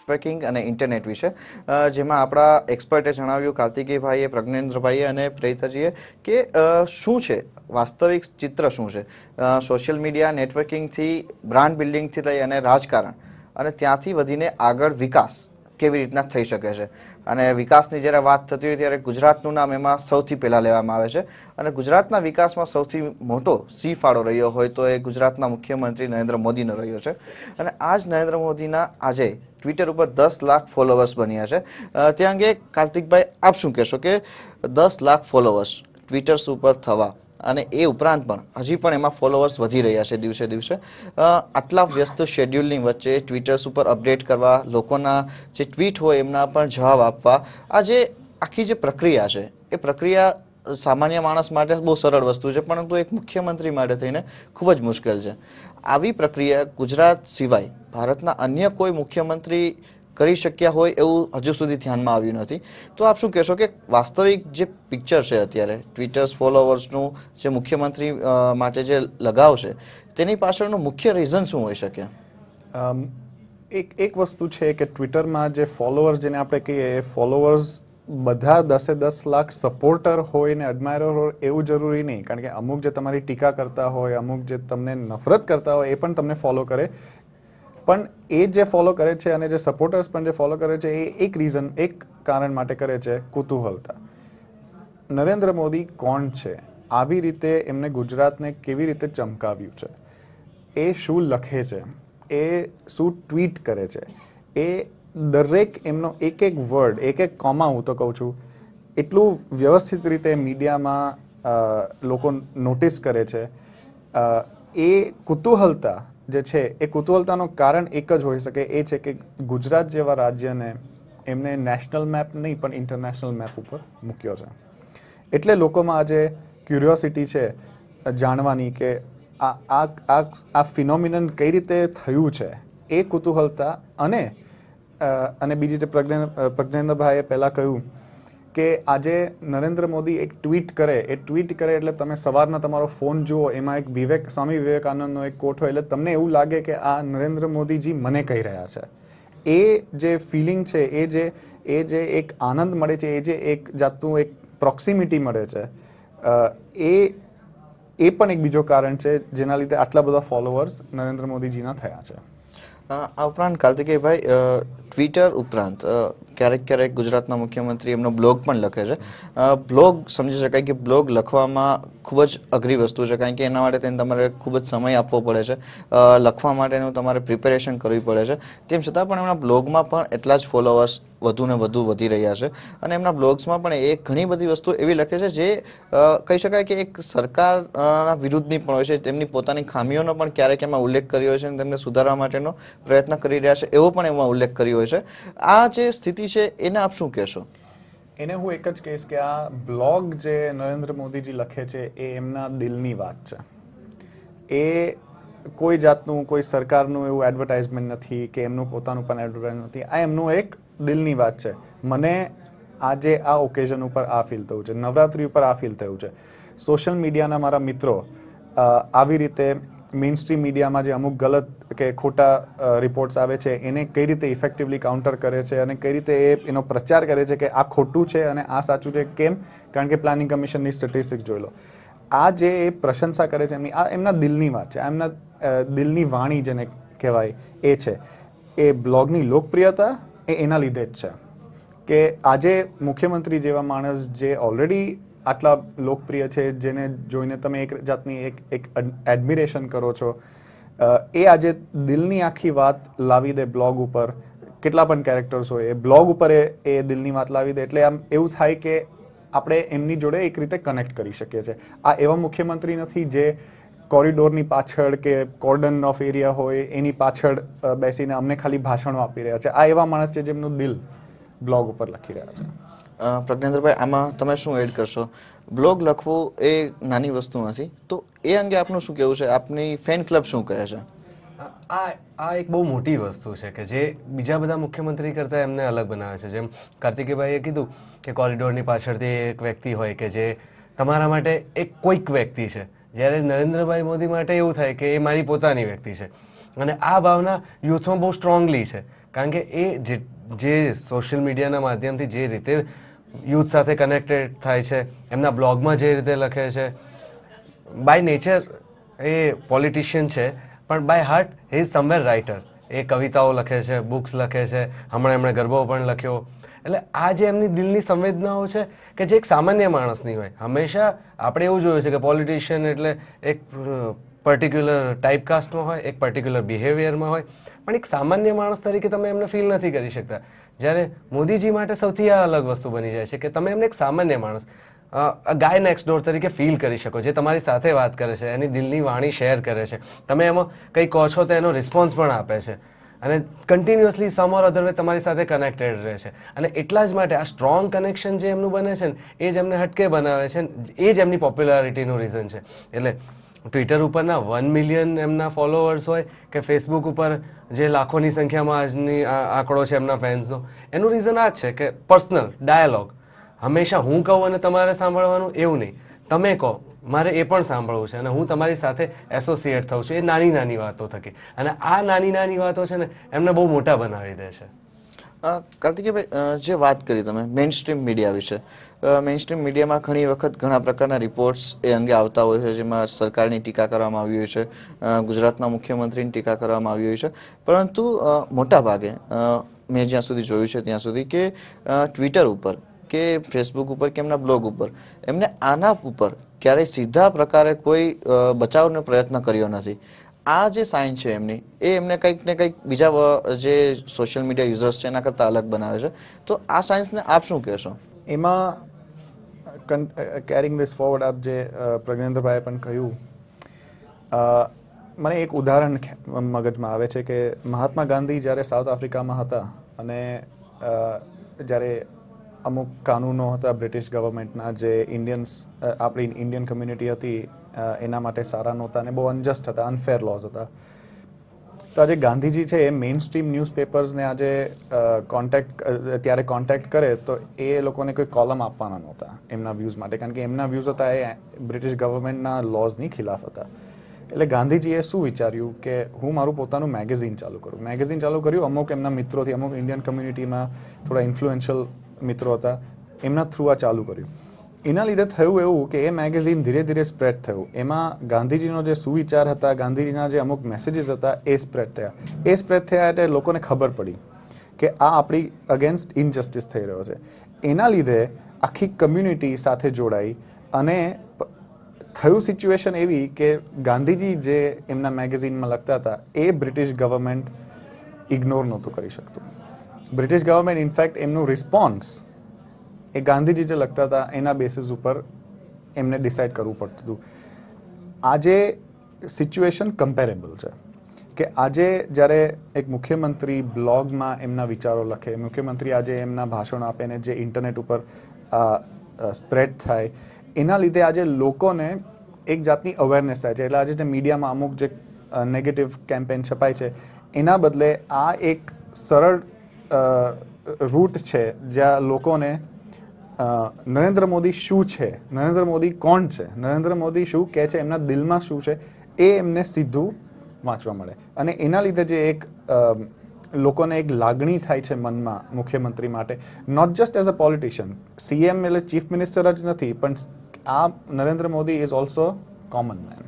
નેટવર્કિંગ અને ઇન્ટરનેટ વિશે, જેમાં આપણા એક્સપર્ટે જણાવ્યું, કાર્તિકેયભાઈએ, પ્રજ્ઞેન્દ્રભાઈએ અને પ્રેરિતાજીએ, કે શું છે વાસ્તવિક ચિત્ર, શું છે સોશિયલ મીડિયા નેટવર્કિંગથી બ્રાન્ડ બિલ્ડિંગથી લઈ અને રાજકારણ અને ત્યાંથી વધીને આગળ વિકાસ કેવી રીતના થઈ શકે છે. અને વિકાસની જ્યારે વાત થતી હોય ત્યારે ગુજરાતનું નામ એમાં સૌથી પહેલાં લેવામાં આવે છે. અને ગુજરાતના વિકાસમાં સૌથી મોટો સી ફાળો રહ્યો હોય તો એ ગુજરાતના મુખ્યમંત્રી નરેન્દ્ર મોદીનો રહ્યો છે. અને આ જ નરેન્દ્ર મોદીના આજે ટ્વિટર ઉપર 10 લાખ ફોલોવર્સ બન્યા છે. તે અંગે કાર્તિકભાઈ આપ શું કહેશો કે 10 લાખ ફોલોવર્સ ટ્વિટર્સ ઉપર થવા અને એ ઉપરાંત પણ હજી પણ એમાં ફોલોવર્સ વધી રહ્યા છે દિવસે દિવસે, આટલા વ્યસ્ત શેડ્યુલની વચ્ચે ટ્વિટર્સ ઉપર અપડેટ કરવા, લોકોના જે ટ્વીટ હોય એમના પણ જવાબ આપવા, આ જે આખી જે પ્રક્રિયા છે એ પ્રક્રિયા સામાન્ય માણસ માટે બહુ સરળ વસ્તુ છે, પરંતુ એક મુખ્યમંત્રી માટે થઈને ખૂબ જ મુશ્કેલ છે. આવી પ્રક્રિયા ગુજરાત સિવાય ભારતના અન્ય કોઈ મુખ્યમંત્રી કરી શક્યા હોય એવું હજુ સુધી ધ્યાનમાં આવ્યું નથી. તો આપ શું કહેશો કે વાસ્તવિક જે પિક્ચર છે અત્યારે ટ્વિટર્સ ફોલોવર્સનું જે મુખ્યમંત્રી માટે જે લગાવ છે તેની પાછળનું મુખ્ય રીઝન શું હોઈ શકે? એક વસ્તુ છે કે ટ્વિટરમાં જે ફોલોવર્સ જેને આપણે કહીએ એ ફોલોવર્સ બધા 10 લાખ સપોર્ટર હોય ને એડમાયરર હોય એવું જરૂરી નહીં. કારણ કે અમુક જે તમારી ટીકા કરતા હોય, અમુક જે તમને નફરત કરતા હોય એ પણ તમને ફોલો કરે, પણ એ જે ફોલો કરે છે અને જે સપોર્ટર્સ પણ જે ફોલો કરે છે એ એક કારણ માટે કરે છે, કુતૂહલતા. નરેન્દ્ર મોદી કોણ છે, આવી રીતે એમને ગુજરાતને કેવી રીતે ચમકાવ્યું છે, એ શું લખે છે, એ શું ટ્વીટ કરે છે, એ દરેક એમનો એક વર્ડ, એક કોમા, હું તો કહું છું, એટલું વ્યવસ્થિત રીતે મીડિયામાં લોકો નોટિસ કરે છે. એ કુતૂહલતા જે છે એ કુતૂહલતાનું કારણ એક જ હોઈ શકે, એ છે કે ગુજરાત જેવા રાજ્યને એમને નેશનલ મેપ નહીં પણ ઇન્ટરનેશનલ મેપ ઉપર મૂક્યો છે. એટલે લોકોમાં આજે ક્યુરિયોસિટી છે જાણવાની કે આ ફિનોમિનન કઈ રીતે થયું છે, એ કુતૂહલતા. અને બીજી જે પ્રજ્ઞેન્દ્રભાઈએ પહેલાં કહ્યું કે આજે નરેન્દ્ર મોદી એક ટ્વીટ કરે એટલે તમે સવારના તમારો ફોન જુઓ, એમાં એક સ્વામી વિવેકાનંદનો એક કોટ હોય એટલે તમને એવું લાગે કે આ નરેન્દ્ર મોદીજી મને કહી રહ્યા છે. એ જે ફિલિંગ છે, એ જે એક આનંદ મળે છે, એ જે એક જાતનું એક પ્રોક્સિમિટી મળે છે, એ પણ એક બીજો કારણ છે જેના લીધે આટલા બધા ફોલોવર્સ નરેન્દ્ર મોદીજીના થયા છે. આ ઉપરાંત કાર્તિકેયભાઈ, ટ્વિટર ઉપરાંત ક્યારેક ગુજરાતના મુખ્યમંત્રી એમનો બ્લોગ પણ લખે છે. બ્લોગ સમજી શકાય કે બ્લોગ લખવામાં ખૂબ જ અઘરી વસ્તુ છે, કારણ કે એના માટે તેને તમારે ખૂબ જ સમય આપવો પડે છે, લખવા માટેનું તમારે પ્રિપેરેશન કરવી પડે છે. તેમ છતાં પણ એમના બ્લોગમાં પણ એટલા જ ફોલોવર્સ વધુ ને વધુ વધી રહ્યા છે. અને એમના બ્લોગ્સમાં પણ એ ઘણી બધી વસ્તુ એવી લખે છે જે કહી શકાય કે એક સરકારના વિરુદ્ધની પણ હોય છે. તેમની પોતાની ખામીઓનો પણ ક્યારેક એમાં ઉલ્લેખ કર્યો હોય છે અને તેમને સુધારવા માટેનો પ્રયત્ન કરી રહ્યા છે એવો પણ એમાં ઉલ્લેખ કર્યો હોય છે. આ જે સ્થિતિ છે એને આપ શું કહેશો? એને હું એક જ કહીશ કે આ બ્લોગ જે નરેન્દ્ર મોદીજી લખે છે એ એમના દિલની વાત છે. એ કોઈ જાતનું કોઈ સરકારનું એવું એડવર્ટાઇઝમેન્ટ નથી કે એમનું પોતાનું પણ એડવર્ટાઇઝ નથી. આ એમનું એક દિલની વાત છે. મને આજે આ ઓકેઝન ઉપર આ ફીલ થયું છે, નવરાત્રી ઉપર આ ફીલ થયું છે. સોશિયલ મીડિયાના મારા મિત્રો આવી રીતે મેઇન સ્ટ્રીમ મીડિયામાં જે અમુક ગલત કે ખોટા રિપોર્ટ્સ આવે છે એને કઈ રીતે ઇફેક્ટિવલી કાઉન્ટર કરે છે અને કઈ રીતે એનો પ્રચાર કરે છે કે આ ખોટું છે અને આ સાચું છે. કેમ? કારણ કે પ્લાનિંગ કમિશનની સ્ટેટિસ્ટિક્સ જોઈ લો. આ જે એ પ્રશંસા કરે છે એમની, આ એમના દિલની વાત છે, આ એમના દિલની વાણી જેને કહેવાય એ છે. એ બ્લોગની લોકપ્રિયતા એના લીધે જ છે કે આજે મુખ્યમંત્રી જેવા માણસ જે ઓલરેડી આટલા લોકપ્રિય છે, જેને જોઈને તમે એક જાતની એક એડમિરેશન કરો છો, એ આજે દિલની આખી વાત લાવી દે બ્લોગ ઉપર. કેટલા પણ કેરેક્ટર્સ હોય એ બ્લોગ ઉપર એ દિલની વાત લાવી દે, એટલે આમ એવું થાય કે આપણે એમની જોડે એક રીતે કનેક્ટ કરી શકીએ છીએ. આ એવા મુખ્યમંત્રી નથી જે કોરિડોરની પાછળ કે કોર્ડન ઓફ એરિયા હોય એની પાછળ બેસીને અમને ખાલી ભાષણો આપી રહ્યા છે. આ એવા માણસ છે જેમનું દિલ બ્લોગ ઉપર લખી રહ્યા છે. પ્રજ્ઞેન્દ્રભાઈ, આમાં તમે શું એડ કરશો? બ્લોગ લખવું એ નાની વસ્તુ નથી, તો એ અંગે આપનું શું કહેવું છે? આપની ફેન ક્લબ શું કહે છે? આ એક બહુ મોટી વસ્તુ છે કે જે બીજા બધા મુખ્યમંત્રી કરતાં એમને અલગ બનાવે છે. જેમ કાર્તિકેયભાઈએ કીધું કે કોરિડોરની પાછળથી એક વ્યક્તિ હોય કે જે તમારા માટે એક કોઈક વ્યક્તિ છે, જ્યારે નરેન્દ્રભાઈ મોદી માટે એવું થાય કે એ મારી પોતાની વ્યક્તિ છે. અને આ ભાવના યુથમાં બહુ સ્ટ્રોંગલી છે, કારણ કે એ જે સોશિયલ મીડિયાના માધ્યમથી જે રીતે યુથ સાથે કનેક્ટેડ થાય છે, એમના બ્લોગમાં જે રીતે લખે છે, બાય નેચર એ પોલિટિશિયન છે, પણ by heart he is somewhere writer. એ કવિતાઓ લખે છે, બુક્સ લખે છે, હમણાં એમણે ગરબો પણ લખ્યો. એટલે આ જે એમની દિલની સંવેદનાઓ છે કે જે એક સામાન્ય માણસની હોય. હંમેશા આપણે એવું જોયું છે કે પોલિટિશિયન એટલે એક પર્ટિક્યુલર ટાઈપકાસ્ટમાં હોય, એક પર્ટિક્યુલર બિહેવિયરમાં હોય, પણ એક સામાન્ય માણસ તરીકે તમે એમને ફીલ નથી કરી શકતા. જ્યારે મોદીજી માટે સૌથી આ અલગ વસ્તુ બની જાય છે કે તમે એમને એક સામાન્ય માણસ, ગાય નેક્સ્ટ ડોર તરીકે ફીલ કરી શકો, જે તમારી સાથે વાત કરે છે, એની દિલની વાણી શેર કરે છે, તમે એમાં કંઈ કહો છો તો એનો રિસ્પોન્સ પણ આપે છે, અને કન્ટિન્યુઅસલી સમ ઓર અધર વે તમારી સાથે કનેક્ટેડ રહે છે. અને એટલા જ માટે આ સ્ટ્રોંગ કનેક્શન જે એમનું બને છે ને, એ જ એમને હટકે બનાવે છે, એ જ એમની પોપ્યુલારિટીનું રીઝન છે. એટલે ટ્વિટર ઉપરના 1 મિલિયન એમના ફોલોઅર્સ હોય કે ફેસબુક ઉપર જે લાખોની સંખ્યામાં આજની આંકડો છે એમના ફેન્સનો, એનું રીઝન આ જ છે કે પર્સનલ ડાયલોગ. હંમેશા હું કહું અને તમારે સાંભળવાનું એવું નહીં, તમે કહો મારે એ પણ સાંભળવું છે અને હું તમારી સાથે એસોસિએટ થઉં છું એ નાની નાની વાતો થકી. અને આ નાની નાની વાતો છે ને એમને બહુ મોટા બનાવી દે છે. કાર્તિકેયભાઈ, જે વાત કરી તમે મેઇન સ્ટ્રીમ મીડિયા વિશે, મેઇન સ્ટ્રીમ મીડિયામાં ઘણી વખત ઘણા પ્રકારના રિપોર્ટ્સ એ અંગે આવતા હોય છે, જેમાં સરકારની ટીકા કરવામાં આવી હોય છે, ગુજરાતના મુખ્યમંત્રીની ટીકા કરવામાં આવી હોય છે, પરંતુ મોટા ભાગે મેં જ્યાં સુધી જોયું છે ત્યાં સુધી કે ટ્વિટર ઉપર કે ફેસબુક ઉપર કે એમના બ્લોગ ઉપર એમને આના ઉપર ક્યારેય સીધા પ્રકારે કોઈ બચાવનો પ્રયત્ન કર્યો નથી. આ જે સાઇન છે એમની, એ એમને કંઈક ને કંઈક બીજા જે સોશિયલ મીડિયા યુઝર્સ છે એના કરતાં અલગ બનાવે છે. તો આ સાયન્સને આપ શું કહેશો? એમાં કેરિંગ ધીસ ફોરવર્ડ, આપ જે પ્રજ્ઞેન્દ્રભાઈએ પણ કહ્યું, મને એક ઉદાહરણ મગજમાં આવે છે કે મહાત્મા ગાંધી જ્યારે સાઉથ આફ્રિકામાં હતા અને જ્યારે અમુક કાનૂનો હતા બ્રિટિશ ગવર્મેન્ટના જે આપણી ઇન્ડિયન કમ્યુનિટી હતી એના માટે સારા નહોતા અને બહુ અનજસ્ટ હતા, અનફેર લોઝ હતા. તો આજે ગાંધીજી છે એ મેઇન સ્ટ્રીમ ન્યૂઝપેપર્સને આજે ત્યારે કોન્ટેક્ટ કરે તો એ લોકોને કોઈ કોલમ આપવાના નહોતા એમના વ્યૂઝ માટે, કારણ કે એમના વ્યૂઝ હતા એ બ્રિટિશ ગવર્મેન્ટના લોઝની ખિલાફ હતા. એટલે ગાંધીજીએ શું વિચાર્યું કે હું મારું પોતાનું મેગેઝિન ચાલુ કરું. મેગેઝિન ચાલુ કર્યું અમુક એમના મિત્રોથી, અમુક ઇન્ડિયન કમ્યુનિટીમાં થોડા ઇન્ફ્લુએન્શિયલ મિત્રો હતા એમના થ્રુ આ ચાલુ કર્યું. એના લીધે થયું એવું કે એ મેગેઝિન ધીરે ધીરે સ્પ્રેડ થયું. એમાં ગાંધીજીનો જે સુવિચાર હતા, ગાંધીજીના જે અમુક મેસેજીસ હતા એ સ્પ્રેડ થયા. એ સ્પ્રેડ થયા એટલે લોકોને ખબર પડી કે આ આપણી અગેન્સ્ટ ઇનજસ્ટિસ થઈ રહ્યો છે. એના લીધે આખી કમ્યુનિટી સાથે જોડાઈ અને થયું સિચ્યુએશન એવી કે ગાંધીજી જે એમના મેગેઝિનમાં લખતા હતા એ બ્રિટિશ ગવર્મેન્ટ ઇગ્નોર નહોતું કરી શકતું. બ્રિટિશ ગવર્મેન્ટ ઇનફેક્ટ એમનું રિસ્પોન્સ એ ગાંધીજી જે લખતા હતા એના બેસિસ ઉપર એમને ડિસાઇડ કરવું પડતું હતું. આજે સિચ્યુએશન કમ્પેરેબલ છે કે આજે જ્યારે એક મુખ્યમંત્રી બ્લોગમાં એમના વિચારો લખે, મુખ્યમંત્રી આજે એમના ભાષણો આપે ને જે ઇન્ટરનેટ ઉપર સ્પ્રેડ થાય, એના લીધે આજે લોકોને એક જાતની અવેરનેસ થાય છે. એટલે આજે જે મીડિયામાં અમુક જે નેગેટિવ કેમ્પેન છપાય છે એના બદલે આ એક સરળ રૂટ છે જ્યાં લોકોને નરેન્દ્ર મોદી શું છે, નરેન્દ્ર મોદી કોણ છે, નરેન્દ્ર મોદી શું કહે છે, એમના દિલમાં શું છે એ એમને સીધું વાંચવા મળે. અને એના લીધે જે એક લોકોને એક લાગણી થાય છે મનમાં મુખ્યમંત્રી માટે, not just as a politician. CM એટલે ચીફ મિનિસ્ટર જ નથી, પણ આ Narendra Modi is also common man.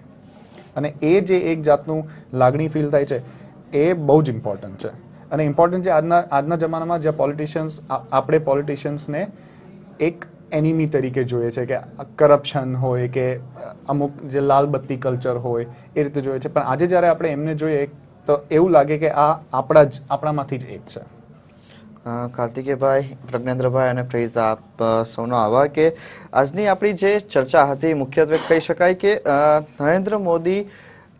અને એ જે એક જાતનું લાગણી ફીલ થાય છે એ બહુ જ ઇમ્પોર્ટન્ટ છે. અને ઇમ્પોર્ટન્ટ છે આજના જમાનામાં જ્યાં આપણે પોલિટિશિયન્સને એક એનિમી તરીકે જોઈએ છે, કે કરપ્શન હોય કે અમુક જે લાલ બત્તી કલ્ચર હોય એ રીતે જોઈએ છે. પણ આજે જ્યારે આપણે એમને જોઈએ તો એવું લાગે કે આ આપણામાંથી જ એક છે. કાર્તિકેયભાઈ, પ્રજ્ઞેન્દ્રભાઈ અને પ્રીત, આપ સૌનો આભાર કે આજની આપણી જે ચર્ચા હતી મુખ્યત્વે કહી શકાય કે નરેન્દ્ર મોદી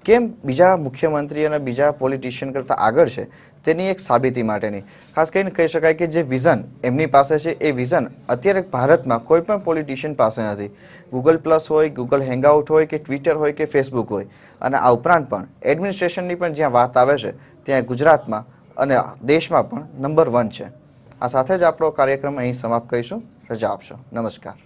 કેમ બીજા મુખ્યમંત્રી અને બીજા પોલિટિશિયન કરતાં આગળ છે તેની એક સાબિતી માટેની. ખાસ કરીને કહી શકાય કે જે વિઝન એમની પાસે છે એ વિઝન અત્યારે ભારતમાં કોઈ પણ પોલિટિશિયન પાસે નથી. ગૂગલ પ્લસ હોય, ગૂગલ હેંગઆઉટ હોય કે ટ્વિટર હોય કે ફેસબુક હોય, અને આ ઉપરાંત પણ એડમિનિસ્ટ્રેશનની પણ જ્યાં વાત આવે છે ત્યાં ગુજરાતમાં અને દેશમાં પણ નંબર 1 છે. આ સાથે જ આપણો કાર્યક્રમ અહીં સમાપ્ત કરીશું. રજા આપશો. નમસ્કાર.